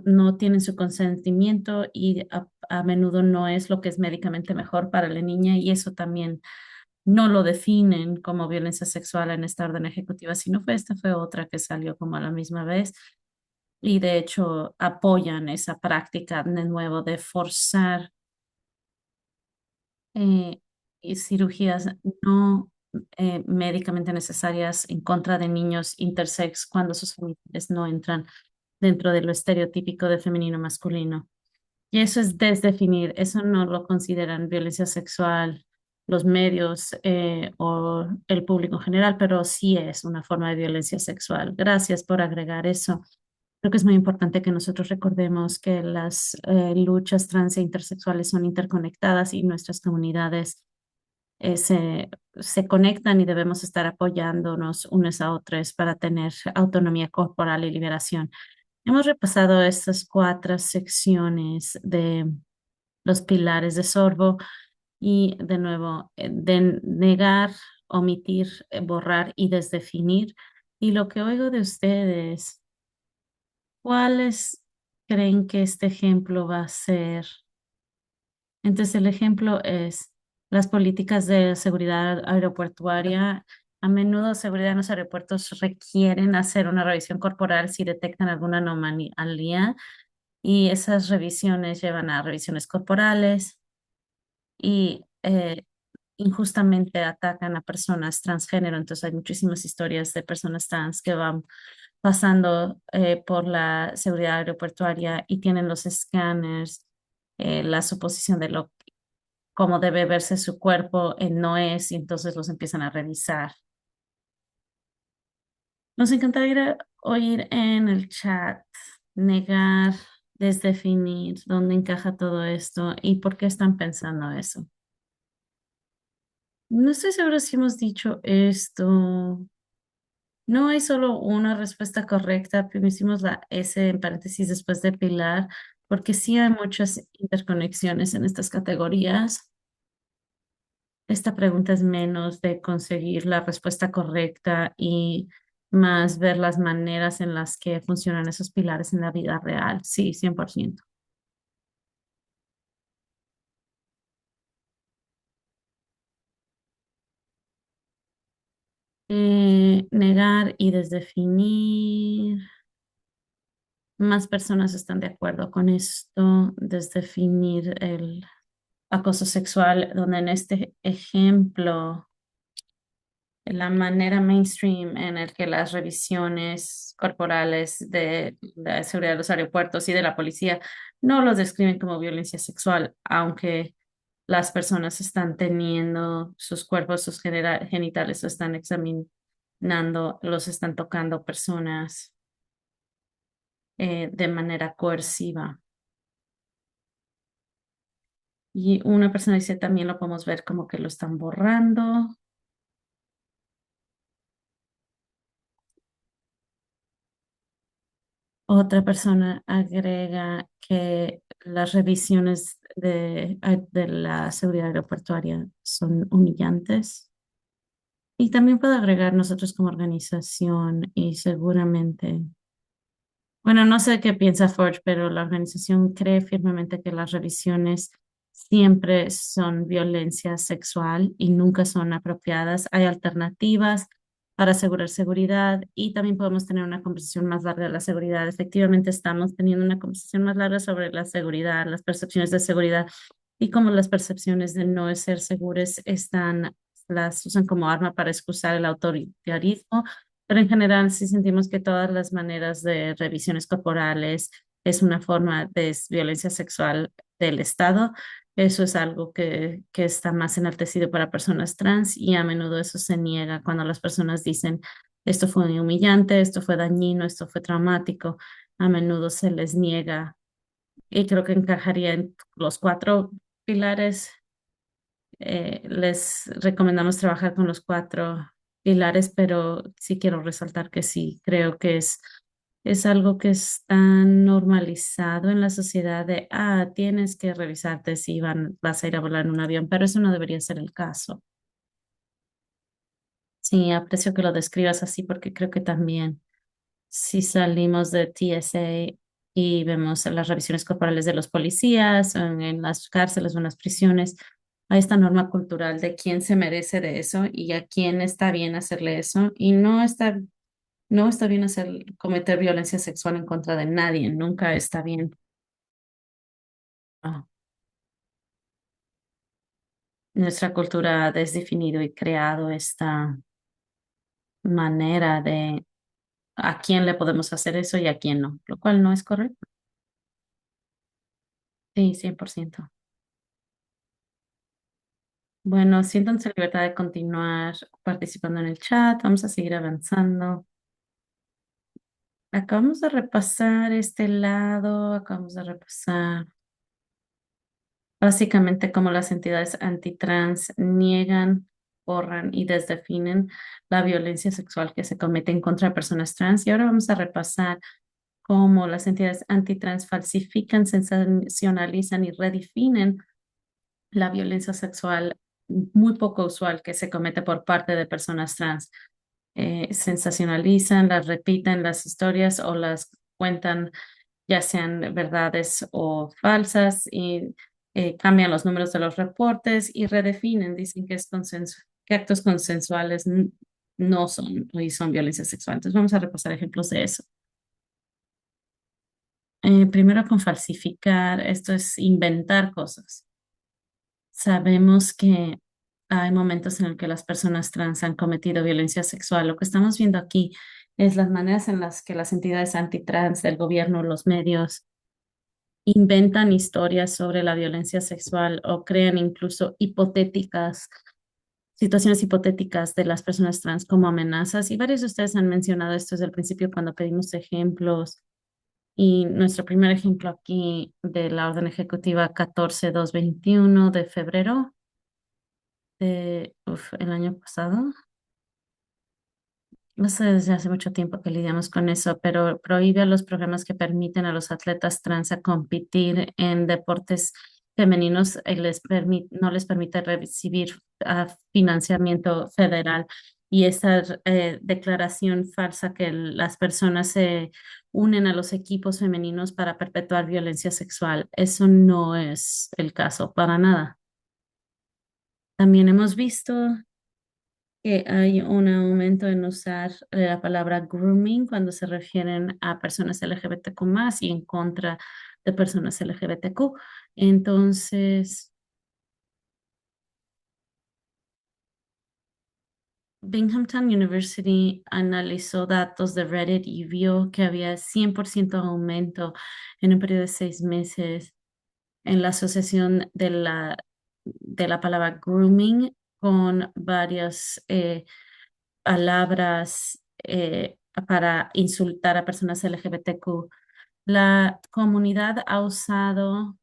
no tienen su consentimiento y a menudo no es lo que es médicamente mejor para la niña y eso también no lo definen como violencia sexual en esta orden ejecutiva, sino fue esta fue otra que salió como a la misma vez y de hecho apoyan esa práctica de nuevo de forzar eh, y cirugías no médicamente necesarias en contra de niños intersex cuando sus familiares no entran dentro de lo estereotípico de femenino masculino. Y eso es desdefinir, eso no lo consideran violencia sexual los medios o el público en general, pero sí es una forma de violencia sexual. Gracias por agregar eso. Creo que es muy importante que nosotros recordemos que las luchas trans e intersexuales son interconectadas y nuestras comunidades se conectan y debemos estar apoyándonos unos a otros para tener autonomía corporal y liberación. Hemos repasado estas cuatro secciones de los pilares de Sorbo y de nuevo, de negar, omitir, borrar y desdefinir. Y lo que oigo de ustedes, ¿cuáles creen que este ejemplo va a ser? Entonces, el ejemplo es las políticas de seguridad aeroportuaria. A menudo, seguridad en los aeropuertos requieren hacer una revisión corporal si detectan alguna anomalía y esas revisiones llevan a revisiones corporales y injustamente atacan a personas transgénero. Entonces hay muchísimas historias de personas trans que van pasando por la seguridad aeroportuaria y tienen los escáneres, la suposición de cómo debe verse su cuerpo no es y entonces los empiezan a revisar. Nos encantaría oír en el chat, negar, desdefinir dónde encaja todo esto y por qué están pensando eso. No estoy segura si hemos dicho esto. No hay solo una respuesta correcta, pero hicimos la S en paréntesis después de Pilar, porque sí hay muchas interconexiones en estas categorías. Esta pregunta es menos de conseguir la respuesta correcta y más ver las maneras en las que funcionan esos pilares en la vida real. Sí, 100%. Negar y desdefinir. Más personas están de acuerdo con esto, desdefinir acoso sexual, donde en este ejemplo, la manera mainstream en el que las revisiones corporales de la seguridad de los aeropuertos y de la policía no los describen como violencia sexual, aunque las personas están teniendo sus cuerpos, sus genitales, los están examinando, los están tocando personas de manera coerciva. Y una persona dice, también lo podemos ver como que lo están borrando. Otra persona agrega que las revisiones de la seguridad aeroportuaria son humillantes. Y también puedo agregar nosotros como organización y seguramente, bueno, no sé qué piensa Forge, pero la organización cree firmemente que las revisiones siempre son violencia sexual y nunca son apropiadas. Hay alternativas para asegurar seguridad y también podemos tener una conversación más larga de la seguridad. Efectivamente, estamos teniendo una conversación más larga sobre la seguridad, las percepciones de seguridad y cómo las percepciones de no ser seguras las usan como arma para excusar el autoritarismo, pero en general sí sentimos que todas las maneras de revisiones corporales es una forma de violencia sexual del Estado. Eso es algo que está más enaltecido para personas trans y a menudo eso se niega cuando las personas dicen esto fue muy humillante, esto fue dañino, esto fue traumático. A menudo se les niega y creo que encajaría en los cuatro pilares. Les recomendamos trabajar con los cuatro pilares, pero sí quiero resaltar que sí, creo que es algo que está normalizado en la sociedad de, tienes que revisarte si vas a ir a volar en un avión, pero eso no debería ser el caso. Sí, aprecio que lo describas así porque creo que también si salimos de TSA y vemos las revisiones corporales de los policías en las cárceles o en las prisiones, hay esta norma cultural de quién se merece de eso y a quién está bien hacerle eso y no está bien cometer violencia sexual en contra de nadie, nunca está bien. Ah, Nuestra cultura ha desdefinido y creado esta manera de a quién le podemos hacer eso y a quién no, lo cual no es correcto. Sí, 100%. Bueno, siéntanse en libertad de continuar participando en el chat. Vamos a seguir avanzando. Acabamos de repasar este lado, acabamos de repasar básicamente cómo las entidades antitrans niegan, borran y desdefinen la violencia sexual que se comete en contra de personas trans. Y ahora vamos a repasar cómo las entidades antitrans falsifican, sensacionalizan y redefinen la violencia sexual muy poco usual que se comete por parte de personas trans. Sensacionalizan, las repiten las historias o las cuentan, ya sean verdades o falsas, y cambian los números de los reportes y redefinen, dicen que es que actos consensuales no son y son violencia sexual. Entonces vamos a repasar ejemplos de eso. Primero con falsificar, esto es inventar cosas. Sabemos que hay momentos en el que las personas trans han cometido violencia sexual. Lo que estamos viendo aquí es las maneras en las que las entidades antitrans del gobierno, los medios, inventan historias sobre la violencia sexual o crean incluso situaciones hipotéticas de las personas trans como amenazas. Y varios de ustedes han mencionado esto desde el principio cuando pedimos ejemplos. Y nuestro primer ejemplo aquí de la orden ejecutiva 14221 de febrero el año pasado. No sé, desde hace mucho tiempo que lidiamos con eso, pero prohíbe a los programas que permiten a los atletas trans a competir en deportes femeninos y no les permite recibir financiamiento federal. Y esa declaración falsa que las personas se unen a los equipos femeninos para perpetuar violencia sexual, eso no es el caso para nada. También hemos visto que hay un aumento en usar la palabra grooming cuando se refieren a personas LGBTQ más y en contra de personas LGBTQ. Entonces, Binghamton University analizó datos de Reddit y vio que había 100% aumento en un periodo de 6 meses en la asociación de la palabra grooming con varias palabras para insultar a personas LGBTQ. La comunidad ha usado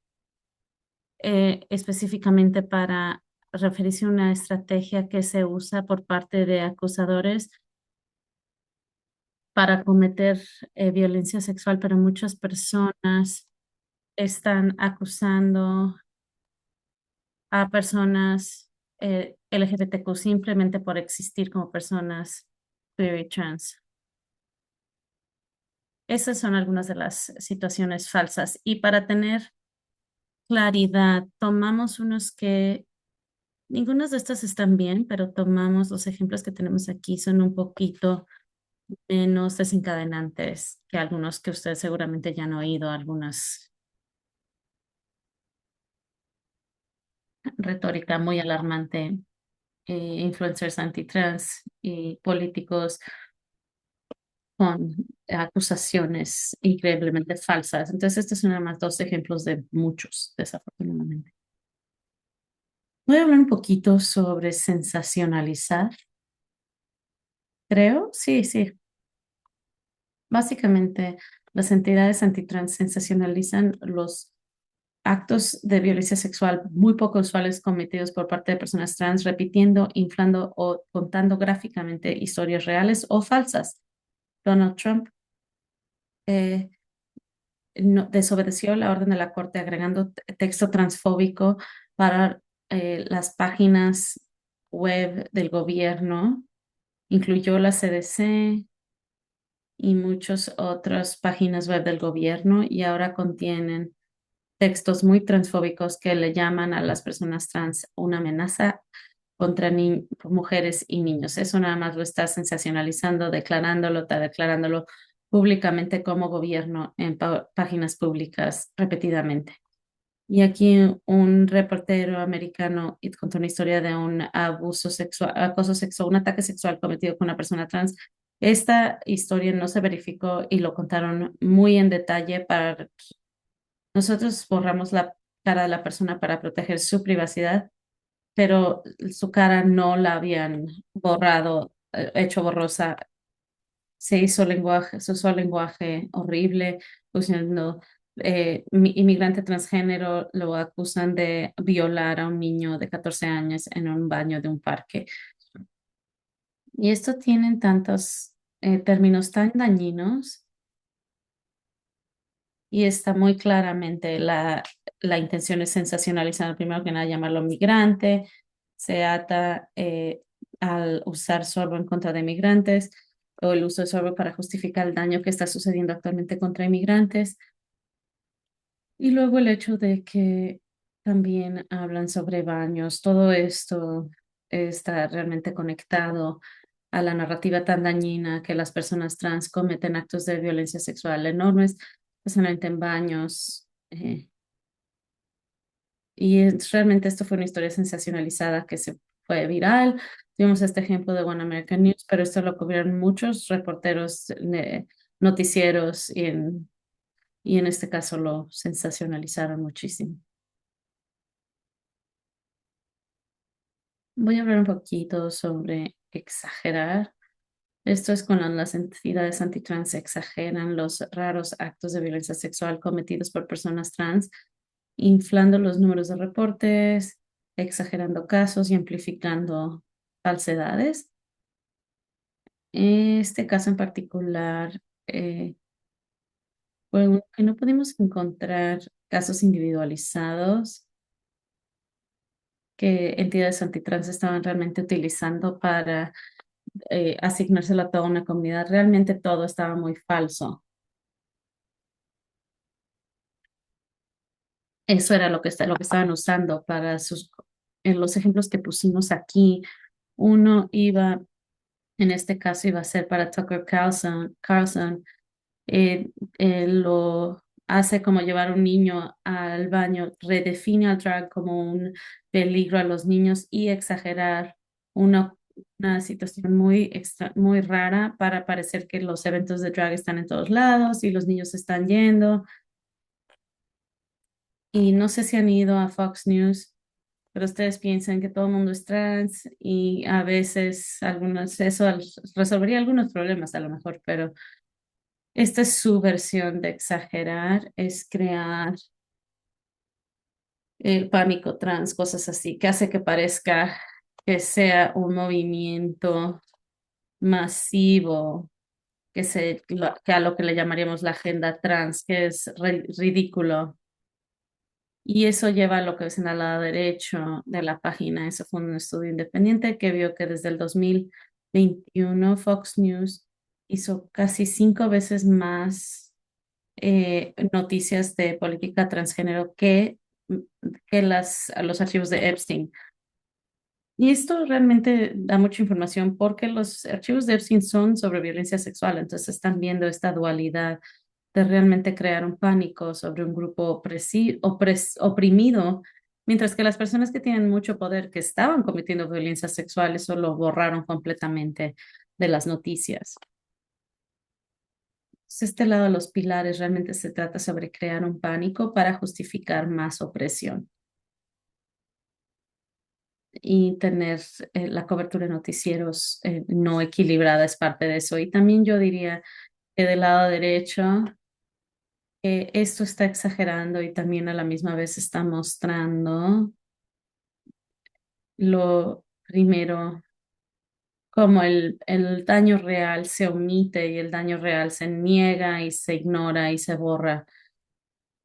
específicamente para referirse a una estrategia que se usa por parte de acusadores para cometer violencia sexual, pero muchas personas están acusando a personas LGBTQ simplemente por existir como personas queer y trans. Esas son algunas de las situaciones falsas. Y para tener claridad, tomamos unos que, ningunos de estos están bien, pero tomamos los ejemplos que tenemos aquí, son un poquito menos desencadenantes que algunos que ustedes seguramente ya han oído, algunas retórica muy alarmante, influencers antitrans y políticos con acusaciones increíblemente falsas. Entonces, estos son nada más dos ejemplos de muchos, desafortunadamente. Voy a hablar un poquito sobre sensacionalizar. Creo, sí, sí. Básicamente, las entidades antitrans sensacionalizan los actos de violencia sexual muy poco usuales cometidos por parte de personas trans, repitiendo, inflando o contando gráficamente historias reales o falsas. Donald Trump eh, desobedeció la orden de la corte agregando texto transfóbico para las páginas web del gobierno. Incluyó la CDC y muchas otras páginas web del gobierno y ahora contienen textos muy transfóbicos que le llaman a las personas trans una amenaza contra mujeres y niños. Eso nada más lo está sensacionalizando, está declarándolo públicamente como gobierno en páginas públicas repetidamente. Y aquí un reportero americano contó una historia de un abuso sexual, acoso sexual, un ataque sexual cometido con una persona trans. Esta historia no se verificó y lo contaron muy en detalle para nosotros borramos la cara de la persona para proteger su privacidad, pero su cara no la habían borrado, hecho borrosa. Se usó lenguaje horrible, usando inmigrante transgénero, lo acusan de violar a un niño de 14 años en un baño de un parque. Y esto tienen tantos términos tan dañinos y está muy claramente la intención es sensacionalizar, primero que nada, llamarlo migrante, se ata al usar sorbo en contra de migrantes o el uso de sorbo para justificar el daño que está sucediendo actualmente contra inmigrantes. Y luego el hecho de que también hablan sobre baños, todo esto está realmente conectado a la narrativa tan dañina que las personas trans cometen actos de violencia sexual enormes, especialmente en baños. Realmente esto fue una historia sensacionalizada que se fue viral. Tuvimos este ejemplo de One American News, pero esto lo cubrieron muchos reporteros, noticieros y en este caso lo sensacionalizaron muchísimo. Voy a hablar un poquito sobre exagerar. Esto es cuando las entidades antitrans exageran los raros actos de violencia sexual cometidos por personas trans, inflando los números de reportes, exagerando casos y amplificando falsedades. Este caso en particular fue uno que no pudimos encontrar casos individualizados que entidades antitrans estaban realmente utilizando para asignárselo a toda una comunidad. Realmente todo estaba muy falso. Eso era lo que estaban usando para en los ejemplos que pusimos aquí. Uno iba, en este caso iba a ser para Tucker Carlson. Él lo hace como llevar un niño al baño, redefine al drag como un peligro a los niños y exagerar una una situación muy rara para parecer que los eventos de drag están en todos lados y los niños están yendo. Y no sé si han ido a Fox News, pero ustedes piensan que todo el mundo es trans y a veces resolvería algunos problemas a lo mejor, pero esta es su versión de exagerar, es crear el pánico trans, cosas así, que hace que parezca que sea un movimiento masivo, que a lo que le llamaríamos la agenda trans, que es ridículo. Y eso lleva a lo que es en el lado derecho de la página. Eso fue un estudio independiente que vio que desde el 2021 Fox News hizo casi 5 veces más noticias de política transgénero que los archivos de Epstein. Y esto realmente da mucha información porque los archivos de Epstein son sobre violencia sexual, entonces están viendo esta dualidad de realmente crear un pánico sobre un grupo oprimido, mientras que las personas que tienen mucho poder, que estaban cometiendo violencia sexual, eso lo borraron completamente de las noticias. Entonces, este lado de los pilares realmente se trata sobre crear un pánico para justificar más opresión y tener la cobertura de noticieros no equilibrada es parte de eso. Y también yo diría que del lado derecho, esto está exagerando y también a la misma vez está mostrando lo primero, como el daño real se omite y el daño real se niega y se ignora y se borra.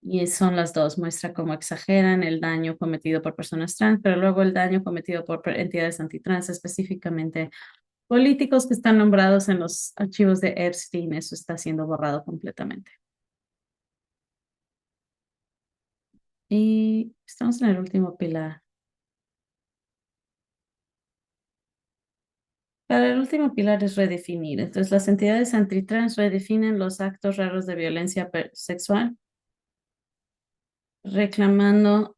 Y son las dos, muestra cómo exageran el daño cometido por personas trans, pero luego el daño cometido por entidades antitrans, específicamente políticos que están nombrados en los archivos de Epstein, eso está siendo borrado completamente. Y estamos en el último pilar. Para el último pilar es redefinir. Entonces, las entidades antitrans redefinen los actos raros de violencia sexual, reclamando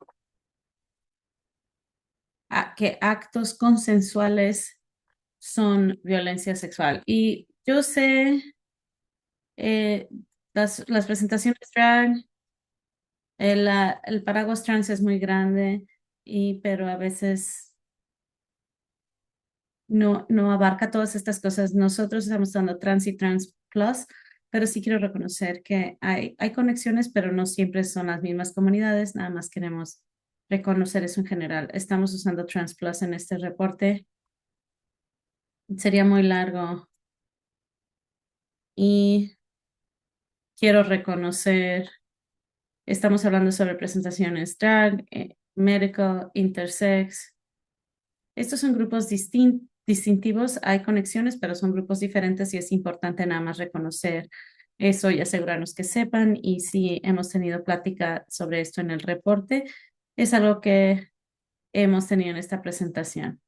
que actos consensuales son violencia sexual. Y yo sé, eh, las presentaciones drag, el paraguas trans es muy grande, pero a veces no abarca todas estas cosas. Nosotros estamos dando Trans y Trans Plus, pero sí quiero reconocer que hay conexiones, pero no siempre son las mismas comunidades. Nada más queremos reconocer eso en general. Estamos usando Trans Plus en este reporte. Sería muy largo y quiero reconocer, estamos hablando sobre presentaciones drag, medical, intersex. Estos son grupos distintivos, hay conexiones, pero son grupos diferentes y es importante nada más reconocer eso y asegurarnos que sepan. Y si hemos tenido plática sobre esto en el reporte, es algo que hemos tenido en esta presentación.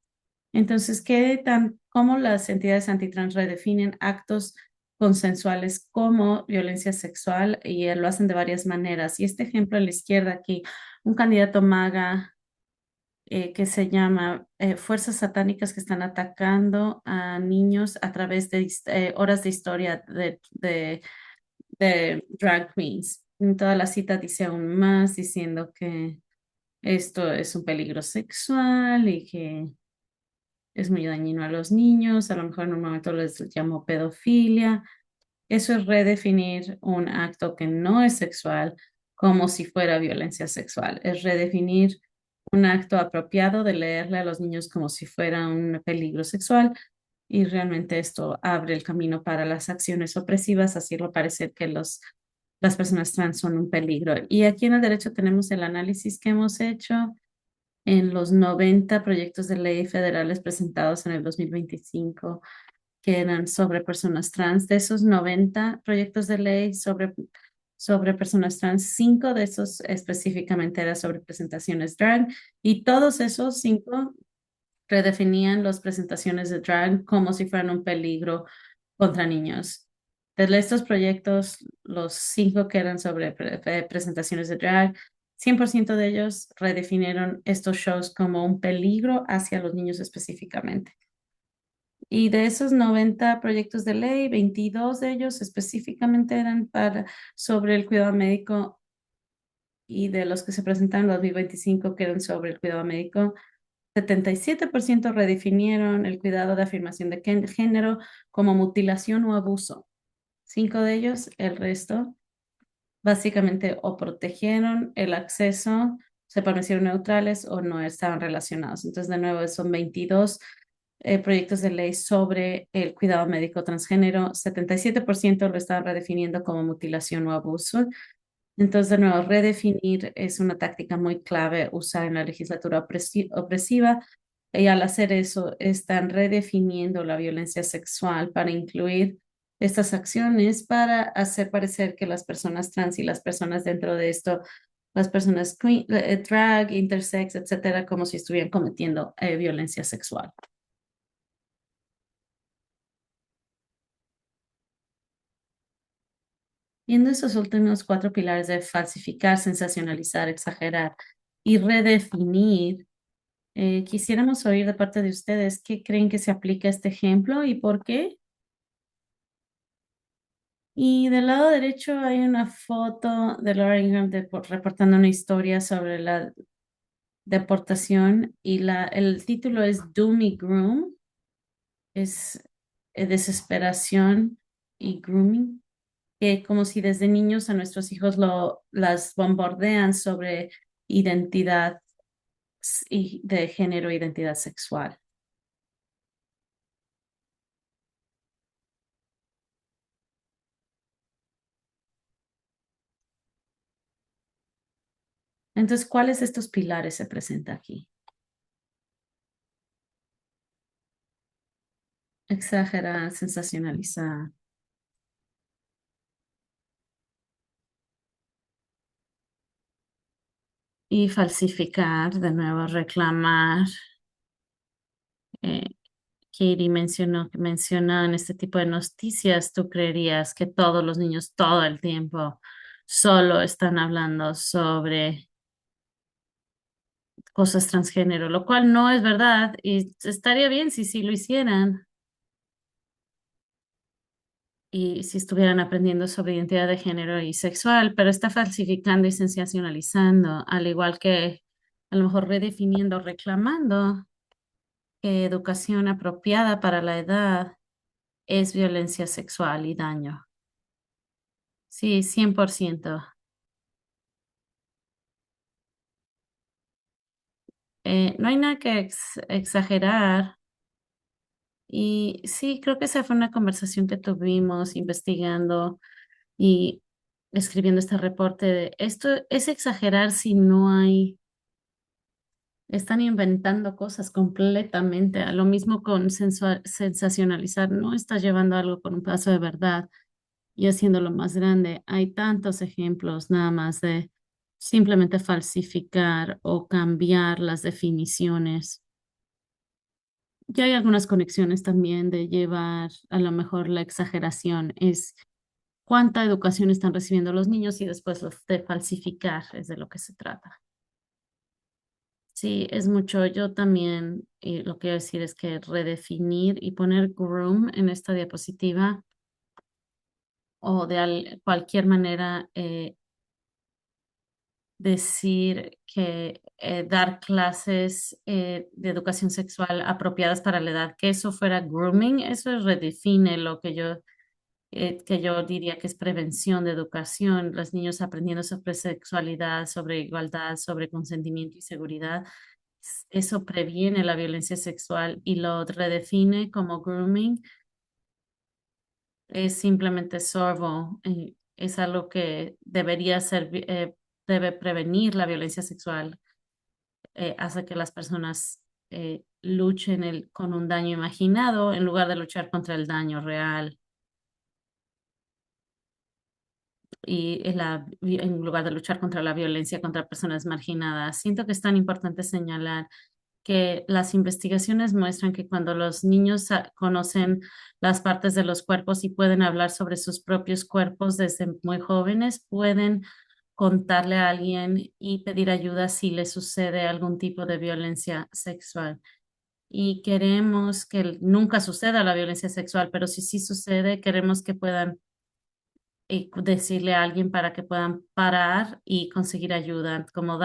Entonces, ¿cómo las entidades antitrans redefinen actos consensuales como violencia sexual? Y lo hacen de varias maneras. Y este ejemplo a la izquierda aquí, un candidato MAGA que se llama Fuerzas Satánicas que están atacando a niños a través de horas de historia de drag queens. En toda la cita dice aún más, diciendo que esto es un peligro sexual y que es muy dañino a los niños, a lo mejor en un momento les llamó pedofilia. Eso es redefinir un acto que no es sexual como si fuera violencia sexual. Es redefinir un acto apropiado de leerle a los niños como si fuera un peligro sexual y realmente esto abre el camino para las acciones opresivas, haciendo parecer que las personas trans son un peligro. Y aquí en el derecho tenemos el análisis que hemos hecho en los 90 proyectos de ley federales presentados en el 2025 que eran sobre personas trans. De esos 90 proyectos de ley sobre personas trans, 5 de esos específicamente eran sobre presentaciones drag y todos esos 5 redefinían las presentaciones de drag como si fueran un peligro contra niños. De estos proyectos, los 5 que eran sobre presentaciones de drag, 100% de ellos redefinieron estos shows como un peligro hacia los niños específicamente. Y de esos 90 proyectos de ley, 22 de ellos específicamente eran sobre el cuidado médico, y de los que se presentaron en 2025 que eran sobre el cuidado médico, 77% redefinieron el cuidado de afirmación de género como mutilación o abuso. 5 de ellos, el resto, básicamente o protegieron el acceso, se permanecieron neutrales o no estaban relacionados. Entonces, de nuevo, son 22 proyectos de ley sobre el cuidado médico transgénero. 77% lo estaban redefiniendo como mutilación o abuso. Entonces, de nuevo, redefinir es una táctica muy clave usada en la legislatura opresiva. Y al hacer eso, están redefiniendo la violencia sexual para incluir estas acciones para hacer parecer que las personas trans y las personas dentro de esto, las personas drag, intersex, etcétera, como si estuvieran cometiendo violencia sexual. Viendo esos últimos 4 pilares de falsificar, sensacionalizar, exagerar y redefinir, quisiéramos oír de parte de ustedes qué creen que se aplica a este ejemplo y por qué. Y del lado derecho hay una foto de Laura Ingraham reportando una historia sobre la deportación y el título es Do Me Groom, es desesperación y grooming, que como si desde niños a nuestros hijos las bombardean sobre identidad y de género, identidad sexual. Entonces, ¿cuáles de estos pilares se presenta aquí? Exagerar, sensacionalizar y falsificar, de nuevo reclamar. Eh, Katie mencionó que mencionan este tipo de noticias. ¿Tú creerías que todos los niños todo el tiempo solo están hablando sobre cosas transgénero, lo cual no es verdad y estaría bien si sí lo hicieran y si estuvieran aprendiendo sobre identidad de género y sexual, pero está falsificando y sensacionalizando, al igual que a lo mejor redefiniendo, reclamando que educación apropiada para la edad es violencia sexual y daño. Sí, 100%. No hay nada que exagerar. Y sí, creo que esa fue una conversación que tuvimos investigando y escribiendo este reporte de esto es exagerar si no hay, están inventando cosas completamente. A lo mismo con sensacionalizar, no estás llevando algo con un paso de verdad y haciéndolo más grande. Hay tantos ejemplos nada más de simplemente falsificar o cambiar las definiciones. Y hay algunas conexiones también de llevar a lo mejor la exageración es cuánta educación están recibiendo los niños y después de falsificar es de lo que se trata. Sí, es mucho. Yo también lo que quiero decir es que redefinir y poner groom en esta diapositiva o de cualquier manera decir que dar clases de educación sexual apropiadas para la edad, que eso fuera grooming, eso redefine lo que yo diría que es prevención de educación, los niños aprendiendo sobre sexualidad, sobre igualdad, sobre consentimiento y seguridad. Eso previene la violencia sexual y lo redefine como grooming. Es simplemente sorbo. Es algo que debería ser, debe prevenir la violencia sexual. Hace que las personas luchen con un daño imaginado en lugar de luchar contra el daño real. Y en lugar de luchar contra la violencia contra personas marginadas. Siento que es tan importante señalar que las investigaciones muestran que cuando los niños conocen las partes de los cuerpos y pueden hablar sobre sus propios cuerpos desde muy jóvenes, pueden contarle a alguien y pedir ayuda si les sucede algún tipo de violencia sexual. y queremos que nunca suceda la violencia sexual, pero si sí sucede, queremos que puedan decirle a alguien para que puedan parar y conseguir ayuda, como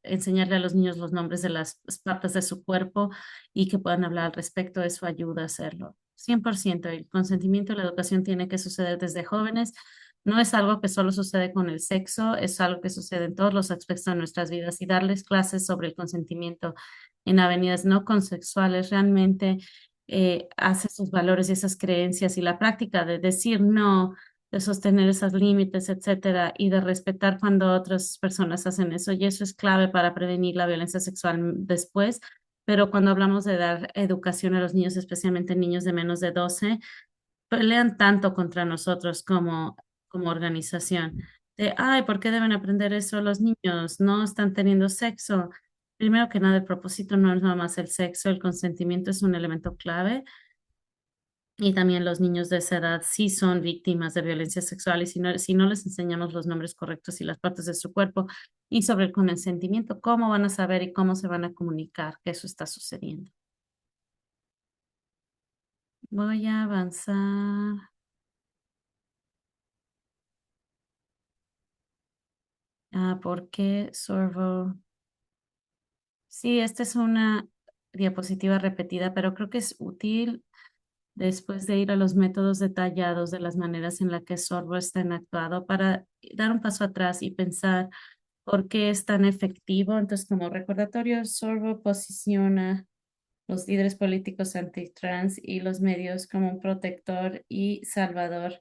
enseñarle a los niños los nombres de las partes de su cuerpo y que puedan hablar al respecto, eso ayuda a hacerlo. 100%, el consentimiento y la educación tiene que suceder desde jóvenes. No es algo que solo sucede con el sexo, es algo que sucede en todos los aspectos de nuestras vidas y darles clases sobre el consentimiento en avenidas no consexuales realmente hace sus valores y esas creencias y la práctica de decir no, de sostener esos límites, etcétera, y de respetar cuando otras personas hacen eso. Y eso es clave para prevenir la violencia sexual después. Pero cuando hablamos de dar educación a los niños, especialmente niños de menos de 12, pelean tanto contra nosotros como organización. De, ay, ¿por qué deben aprender eso los niños? No están teniendo sexo. Primero que nada, el propósito no es nada más el sexo, el consentimiento es un elemento clave y también los niños de esa edad sí son víctimas de violencia sexual y si no les enseñamos los nombres correctos y las partes de su cuerpo y sobre el consentimiento, ¿cómo van a saber y cómo se van a comunicar que eso está sucediendo? Voy a avanzar. ¿Por qué Sorbo? Sí, esta es una diapositiva repetida, pero creo que es útil después de ir a los métodos detallados de las maneras en las que Sorbo está actuado para dar un paso atrás y pensar por qué es tan efectivo. Entonces, como recordatorio, Sorbo posiciona los líderes políticos antitrans y los medios como un protector y salvador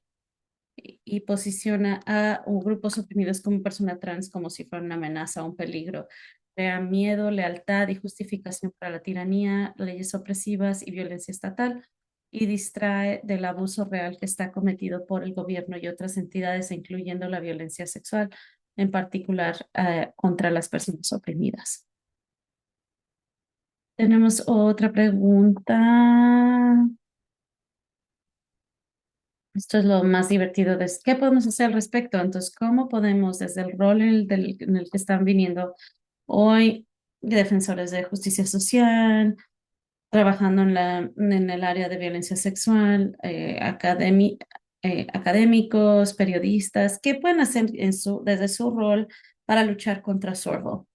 y posiciona a grupos oprimidos como persona trans como si fuera una amenaza o un peligro. Crea miedo, lealtad y justificación para la tiranía, leyes opresivas y violencia estatal y distrae del abuso real que está cometido por el gobierno y otras entidades, incluyendo la violencia sexual, en particular contra las personas oprimidas. Tenemos otra pregunta. Esto es lo más divertido de qué podemos hacer al respecto. Entonces, ¿cómo podemos, desde el rol en el que están viniendo hoy, defensores de justicia social, trabajando en el área de violencia sexual, académicos, periodistas, qué pueden hacer desde su rol para luchar contra sorbo?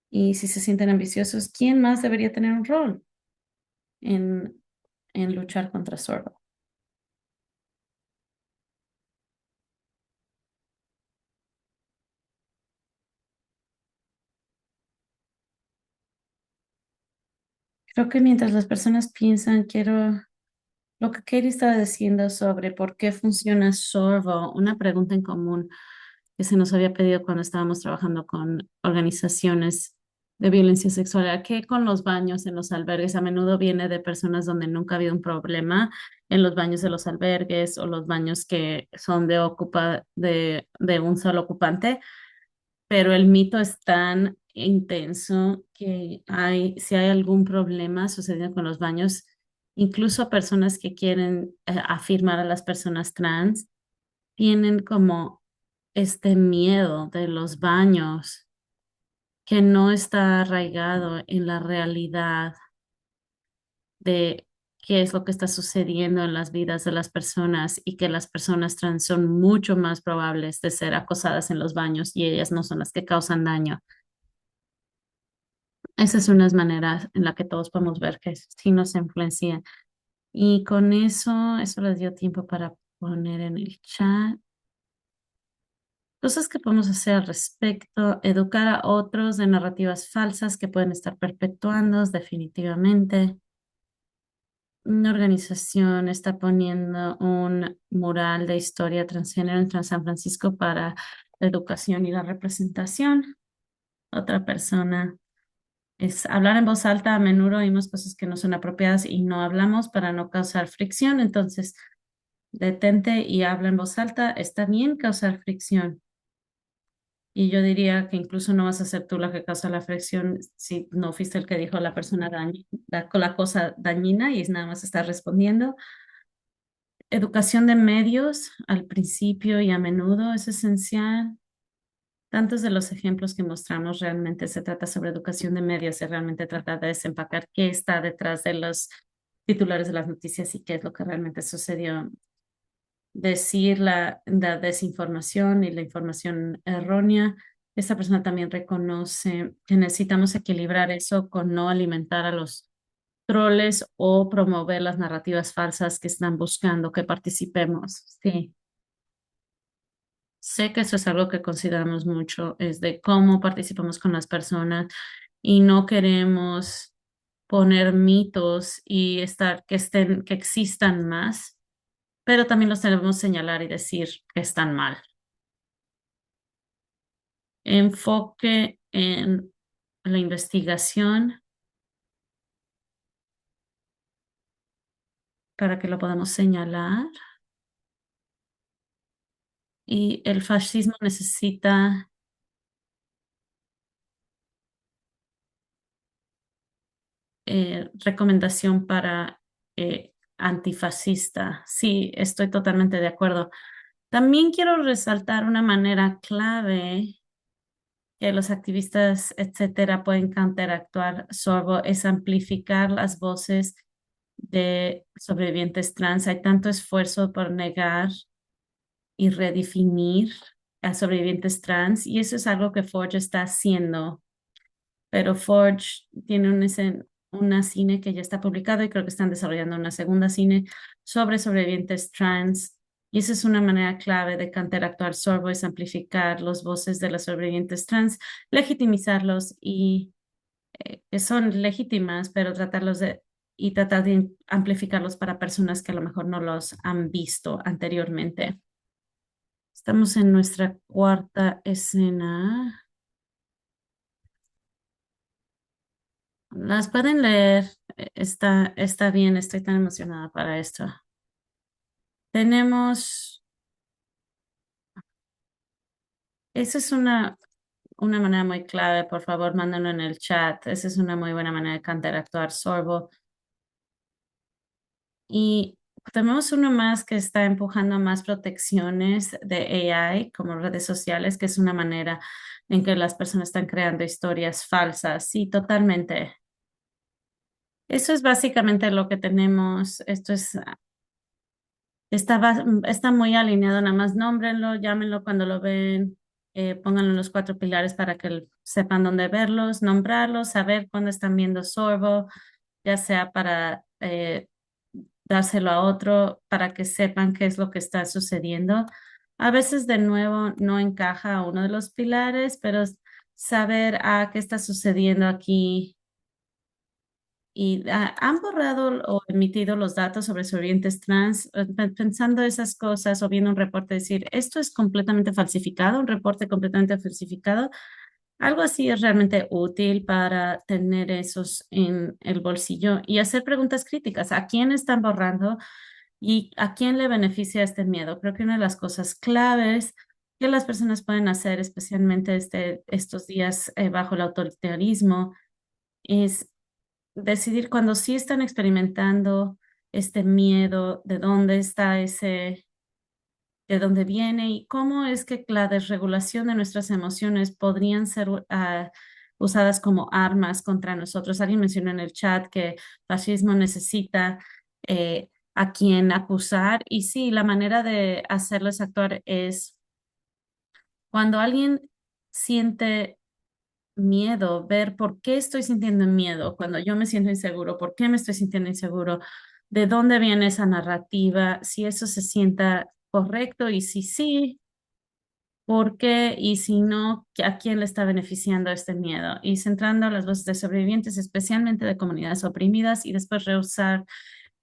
Y si se sienten ambiciosos, ¿quién más debería tener un rol en, en luchar contra sorbo? Creo que mientras las personas piensan, lo que Katie estaba diciendo sobre por qué funciona Sorbo, una pregunta en común que se nos había pedido cuando estábamos trabajando con organizaciones de violencia sexual, era que con los baños en los albergues a menudo viene de personas donde nunca ha habido un problema en los baños de los albergues o los baños que son de un solo ocupante, pero el mito es tan intenso que si hay algún problema sucediendo con los baños, incluso personas que quieren afirmar a las personas trans, tienen como este miedo de los baños que no está arraigado en la realidad de qué es lo que está sucediendo en las vidas de las personas y que las personas trans son mucho más probables de ser acosadas en los baños y ellas no son las que causan daño. Esa es una manera en la que todos podemos ver que sí nos influencia. Y con eso les dio tiempo para poner en el chat. Cosas que podemos hacer al respecto, educar a otros de narrativas falsas que pueden estar perpetuando definitivamente. Una organización está poniendo un mural de historia transgénero en San Francisco para la educación y la representación. Otra persona es hablar en voz alta. A menudo oímos cosas que no son apropiadas y no hablamos para no causar fricción. Entonces, detente y habla en voz alta. Está bien causar fricción. Y yo diría que incluso no vas a ser tú la que causa la fricción si no fuiste el que dijo la persona la cosa dañina y es nada más estar respondiendo. Educación de medios al principio y a menudo es esencial. tantos de los ejemplos que mostramos realmente se trata sobre educación de medios, se realmente trata de desempacar qué está detrás de los titulares de las noticias y qué es lo que realmente sucedió. Decir la desinformación y la información errónea. Esta persona también reconoce que necesitamos equilibrar eso con no alimentar a los troles o promover las narrativas falsas que están buscando que participemos. Sí, sé que eso es algo que consideramos mucho, es de cómo participamos con las personas y no queremos poner mitos y que existan más, pero también los debemos señalar y decir que están mal. Enfoque en la investigación para que lo podamos señalar. Y el fascismo necesita recomendación para antifascista. Sí, estoy totalmente de acuerdo. También quiero resaltar una manera clave que los activistas, etcétera, pueden counteractuar Sorbo es amplificar las voces de sobrevivientes trans. Hay tanto esfuerzo por negar y redefinir a sobrevivientes trans y eso es algo que Forge está haciendo, pero Forge tiene una cine que ya está publicado y creo que están desarrollando una segunda cine sobre sobrevivientes trans. Y esa es una manera clave de interactuar Sorbo, es amplificar las voces de los sobrevivientes trans, legitimizarlos y que son legítimas, pero tratar de amplificarlos para personas que a lo mejor no los han visto anteriormente. Estamos en nuestra cuarta escena. Las pueden leer. Está bien, estoy tan emocionada para esto. Tenemos, esa es una manera muy clave, por favor, mándenlo en el chat. Esa es una muy buena manera de interactuar Sorbo. Y tenemos uno más que está empujando a más protecciones de AI, como redes sociales, que es una manera en que las personas están creando historias falsas. Sí, totalmente. Eso es básicamente lo que tenemos. Está muy alineado, nada más nómbrenlo, llámenlo cuando lo ven, pónganlo en los cuatro pilares para que sepan dónde verlos, nombrarlos, saber cuándo están viendo sorbo, ya sea para dárselo a otro, para que sepan qué es lo que está sucediendo. A veces, de nuevo, no encaja a uno de los pilares, pero saber qué está sucediendo aquí y han borrado o emitido los datos sobre sobrevivientes trans, pensando esas cosas o viendo un reporte, decir, esto es completamente falsificado, un reporte completamente falsificado. Algo así es realmente útil para tener esos en el bolsillo y hacer preguntas críticas. ¿A quién están borrando y a quién le beneficia este miedo? Creo que una de las cosas claves que las personas pueden hacer, especialmente estos días bajo el autoritarismo, es decidir cuando sí están experimentando este miedo, de dónde está de dónde viene y cómo es que la desregulación de nuestras emociones podrían ser usadas como armas contra nosotros. Alguien mencionó en el chat que fascismo necesita a quien acusar y sí, la manera de hacerles actuar es cuando alguien siente miedo, ver por qué estoy sintiendo miedo, cuando yo me siento inseguro, por qué me estoy sintiendo inseguro, de dónde viene esa narrativa, si eso se sienta correcto y si sí, por qué y si no, a quién le está beneficiando este miedo. Y centrando las voces de sobrevivientes, especialmente de comunidades oprimidas, y después rehusar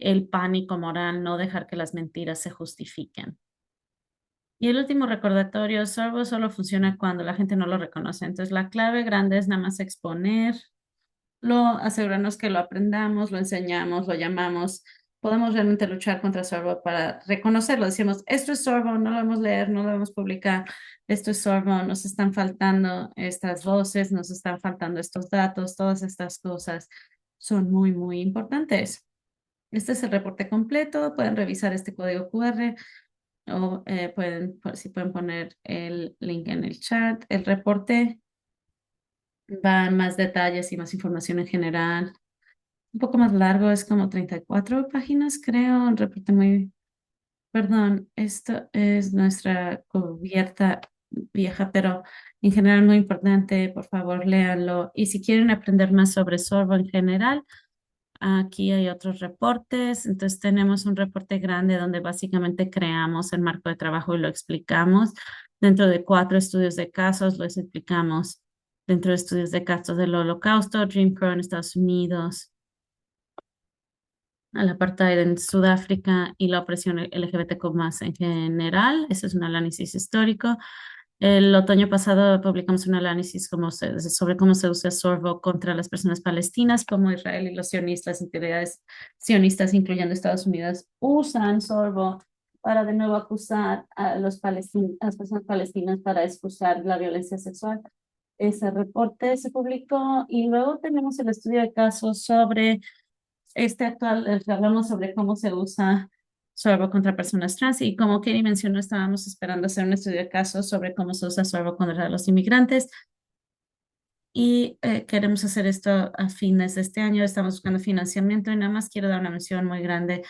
el pánico moral, no dejar que las mentiras se justifiquen. Y el último recordatorio, Sorbo solo funciona cuando la gente no lo reconoce. Entonces, la clave grande es nada más exponerlo, asegurarnos que lo aprendamos, lo enseñamos, lo llamamos. Podemos realmente luchar contra Sorbo para reconocerlo. Decimos, esto es Sorbo, no lo debemos leer, no lo debemos publicar. Esto es Sorbo, nos están faltando estas voces, nos están faltando estos datos, todas estas cosas son muy, muy importantes. Este es el reporte completo. Pueden revisar este código QR o si pueden poner el link en el chat. El reporte va en más detalles y más información en general. Un poco más largo, es como 34 páginas, creo. Un reporte muy, perdón, esto es nuestra cubierta vieja, pero en general muy importante. Por favor, léanlo. Y si quieren aprender más sobre Sorbo en general, aquí hay otros reportes. Entonces tenemos un reporte grande donde básicamente creamos el marco de trabajo y lo explicamos. Dentro de 4 estudios de casos, los explicamos. Dentro de estudios de casos del Holocausto, Jim Crow en Estados Unidos, al apartheid en Sudáfrica y la opresión LGBTQ más en general. Ese es un análisis histórico. El otoño pasado publicamos un análisis sobre cómo se usa Sorbo contra las personas palestinas, cómo Israel y los sionistas, entidades sionistas, incluyendo Estados Unidos, usan Sorbo para de nuevo acusar a a las personas palestinas para excusar la violencia sexual. Ese reporte se publicó y luego tenemos el estudio de casos sobre hablamos sobre cómo se usa Sorbo contra personas trans y como Katie mencionó, estábamos esperando hacer un estudio de casos sobre cómo se usa Sorbo contra los inmigrantes y queremos hacer esto a fines de este año. Estamos buscando financiamiento y nada más quiero dar una mención muy grande.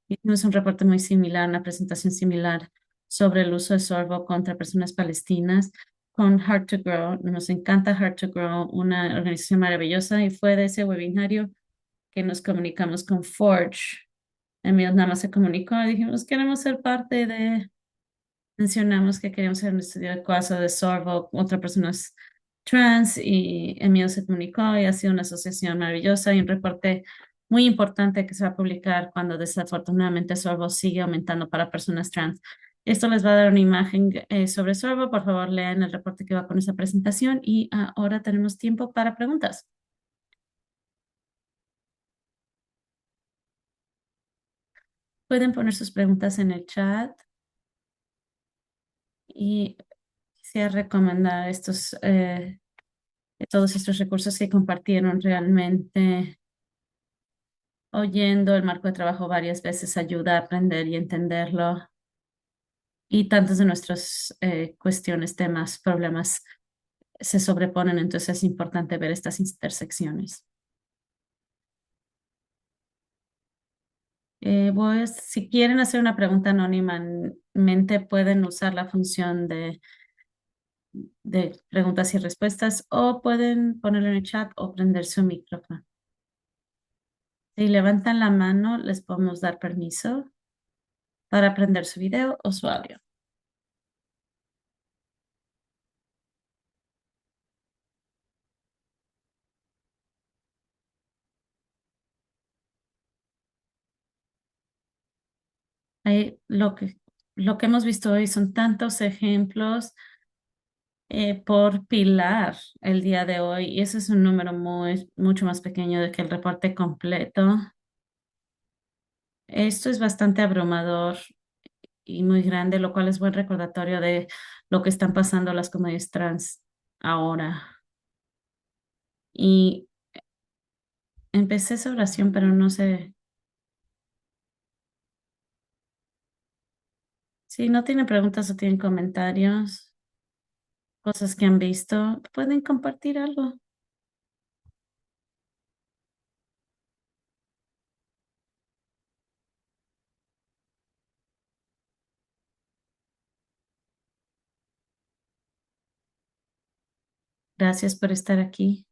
Hicimos un reporte muy similar, una presentación similar sobre el uso de Sorbo contra personas palestinas con Hard to Grow. Nos encanta Hard to Grow, una organización maravillosa y fue de ese webinario que nos comunicamos con Forge. Emil nada más se comunicó y dijimos, queremos ser parte mencionamos que queríamos hacer un estudio de caso de Sorbo, otra persona es trans y Emil se comunicó y ha sido una asociación maravillosa y un reporte muy importante que se va a publicar cuando desafortunadamente Sorbo sigue aumentando para personas trans. Esto les va a dar una imagen sobre Sorbo. Por favor, lean el reporte que va con esa presentación y ahora tenemos tiempo para preguntas. Pueden poner sus preguntas en el chat y quisiera recomendar todos estos recursos que compartieron realmente. Oyendo el marco de trabajo varias veces ayuda a aprender y entenderlo. Y tantos de nuestras cuestiones, temas, problemas se sobreponen, entonces es importante ver estas intersecciones. Si quieren hacer una pregunta anónimamente, pueden usar la función de preguntas y respuestas o pueden ponerlo en el chat o prender su micrófono. Si levantan la mano, les podemos dar permiso para prender su video o su audio. Lo que hemos visto hoy son tantos ejemplos por pilar el día de hoy y ese es un número mucho más pequeño de que el reporte completo. Esto es bastante abrumador y muy grande, lo cual es buen recordatorio de lo que están pasando las comunidades trans ahora. Y empecé esa oración, pero no sé. Si no tienen preguntas o tienen comentarios, cosas que han visto, pueden compartir algo. Gracias por estar aquí.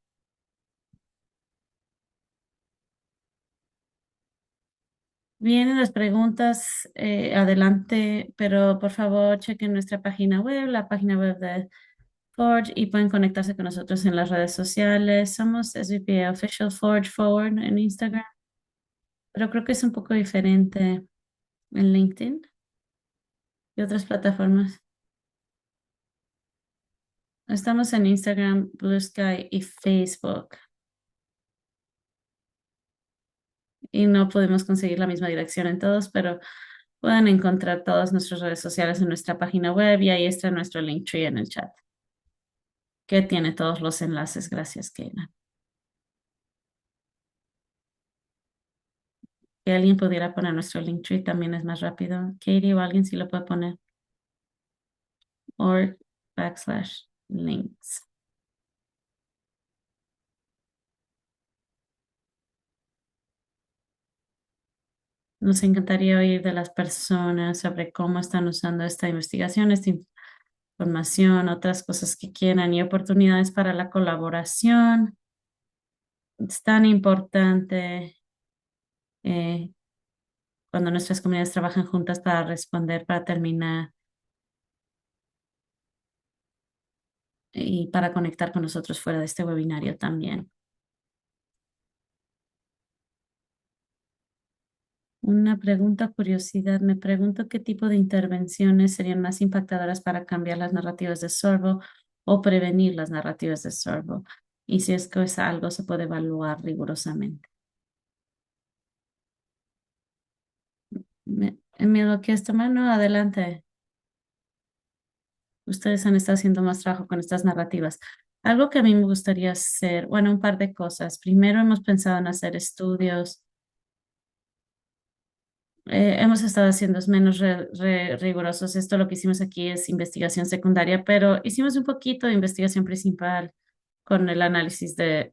Vienen las preguntas adelante, pero por favor chequen nuestra página web, la página web de Forge y pueden conectarse con nosotros en las redes sociales. Somos SVP Official Forge Forward en Instagram, pero creo que es un poco diferente en LinkedIn y otras plataformas. Estamos en Instagram, Blue Sky y Facebook. Y no podemos conseguir la misma dirección en todos, pero pueden encontrar todas nuestras redes sociales en nuestra página web y ahí está nuestro Linktree en el chat, que tiene todos los enlaces. Gracias, Keila. que alguien pudiera poner nuestro Linktree también es más rápido. Katie o alguien sí lo puede poner. /links. Nos encantaría oír de las personas sobre cómo están usando esta investigación, esta información, otras cosas que quieran y oportunidades para la colaboración. Es tan importante eh, cuando nuestras comunidades trabajan juntas para responder, para terminar y para conectar con nosotros fuera de este webinario también. Una pregunta, curiosidad. Me pregunto qué tipo de intervenciones serían más impactadoras para cambiar las narrativas de sorbo o prevenir las narrativas de sorbo. Y si es que es algo, se puede evaluar rigurosamente. Emilio, ¿quieres tomar? No, adelante. Ustedes han estado haciendo más trabajo con estas narrativas. Algo que a mí me gustaría hacer, bueno, un par de cosas. Primero, hemos pensado en hacer estudios. Hemos estado haciendo menos rigurosos. Esto lo que hicimos aquí es investigación secundaria, pero hicimos un poquito de investigación principal con el análisis de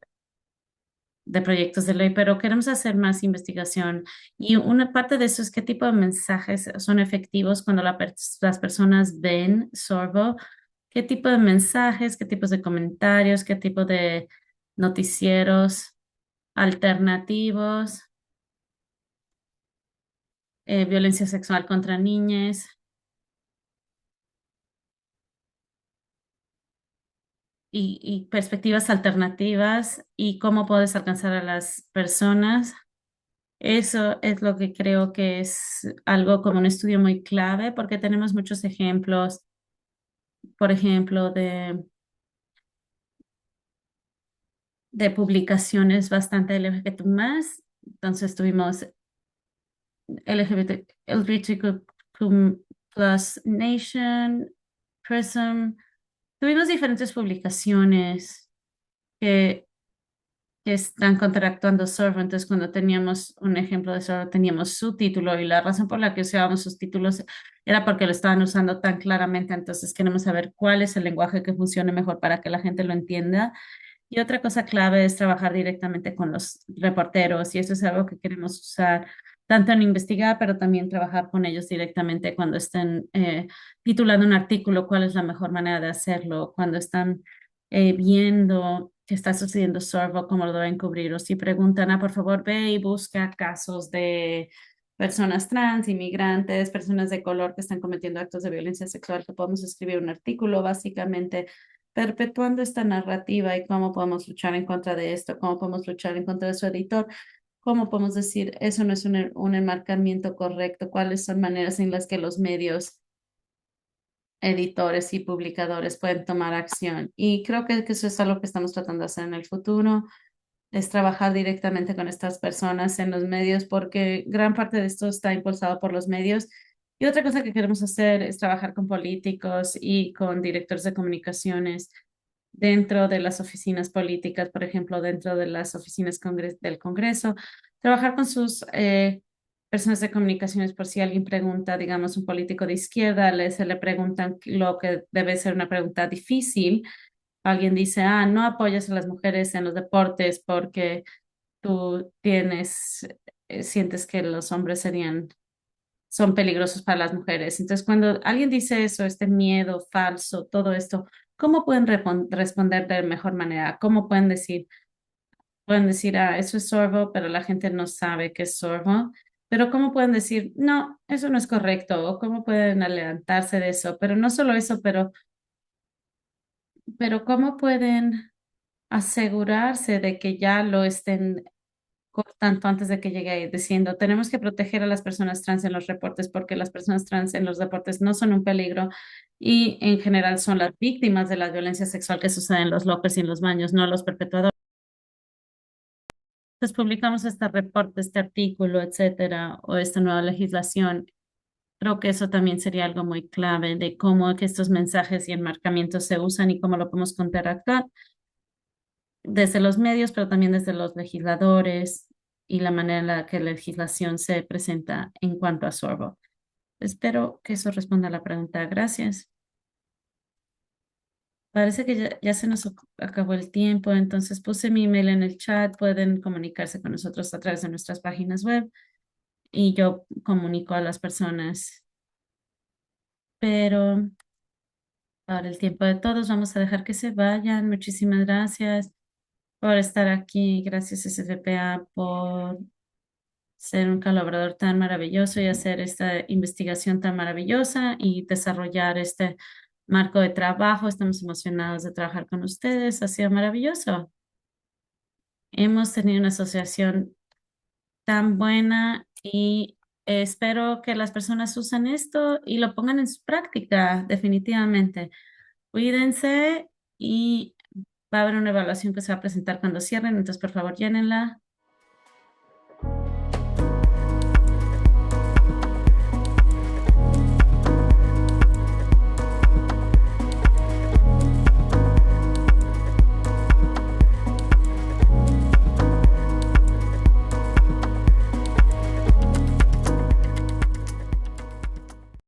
proyectos de ley, pero queremos hacer más investigación. Y una parte de eso es qué tipo de mensajes son efectivos cuando las personas ven Sorbo, qué tipo de mensajes, qué tipos de comentarios, qué tipo de noticieros alternativos, violencia sexual contra niñas y perspectivas alternativas y cómo puedes alcanzar a las personas. Eso es lo que creo que es algo como un estudio muy clave porque tenemos muchos ejemplos, por ejemplo, de publicaciones bastante LGBTQ+. Entonces tuvimos LGBTQ Plus Nation, Prism. Tuvimos diferentes publicaciones que están contractuando Sorbo. Entonces, cuando teníamos un ejemplo de Sorbo, teníamos su título y la razón por la que usábamos sus títulos era porque lo estaban usando tan claramente. Entonces, queremos saber cuál es el lenguaje que funcione mejor para que la gente lo entienda. Y otra cosa clave es trabajar directamente con los reporteros y eso es algo que queremos usar tanto en investigar, pero también trabajar con ellos directamente cuando estén titulando un artículo, cuál es la mejor manera de hacerlo, cuando están viendo qué está sucediendo Sorbo, cómo lo deben cubrir, o si preguntan, por favor, ve y busca casos de personas trans, inmigrantes, personas de color que están cometiendo actos de violencia sexual, que podemos escribir un artículo básicamente perpetuando esta narrativa y cómo podemos luchar en contra de esto, cómo podemos luchar en contra de su editor, cómo podemos decir eso no es un enmarcamiento correcto, cuáles son maneras en las que los medios, editores y publicadores pueden tomar acción. Y creo que eso es algo que estamos tratando de hacer en el futuro, es trabajar directamente con estas personas en los medios, porque gran parte de esto está impulsado por los medios. Y otra cosa que queremos hacer es trabajar con políticos y con directores de comunicaciones dentro de las oficinas políticas, por ejemplo, dentro de las oficinas del Congreso, trabajar con sus personas de comunicaciones por si alguien pregunta, digamos, un político de izquierda, se le preguntan lo que debe ser una pregunta difícil. Alguien dice, no apoyas a las mujeres en los deportes porque tú sientes que los hombres son peligrosos para las mujeres. Entonces, cuando alguien dice eso, este miedo falso, todo esto, ¿cómo pueden responder de mejor manera? ¿Cómo pueden decir, eso es sorbo, pero la gente no sabe qué es sorbo? Pero ¿cómo pueden decir, no, eso no es correcto? ¿O cómo pueden adelantarse de eso? Pero no solo eso, pero ¿cómo pueden asegurarse de que ya lo estén tanto antes de que llegue ahí, diciendo, tenemos que proteger a las personas trans en los reportes porque las personas trans en los deportes no son un peligro y en general son las víctimas de la violencia sexual que sucede en los lockers y en los baños, no los perpetradores? Entonces publicamos este reporte, este artículo, etcétera, o esta nueva legislación. Creo que eso también sería algo muy clave de cómo que estos mensajes y enmarcamientos se usan y cómo lo podemos contrarrestar desde los medios, pero también desde los legisladores y la manera en la que la legislación se presenta en cuanto a sorbo. Espero que eso responda a la pregunta. Gracias. Parece que ya se nos acabó el tiempo, entonces puse mi email en el chat. Pueden comunicarse con nosotros a través de nuestras páginas web y yo comunico a las personas. Pero ahora el tiempo de todos, vamos a dejar que se vayan. Muchísimas gracias por estar aquí. Gracias SFPA por ser un colaborador tan maravilloso y hacer esta investigación tan maravillosa y desarrollar este marco de trabajo. Estamos emocionados de trabajar con ustedes. Ha sido maravilloso. Hemos tenido una asociación tan buena y espero que las personas usen esto y lo pongan en su práctica, definitivamente. Cuídense y va a haber una evaluación que se va a presentar cuando cierren, entonces por favor llénenla.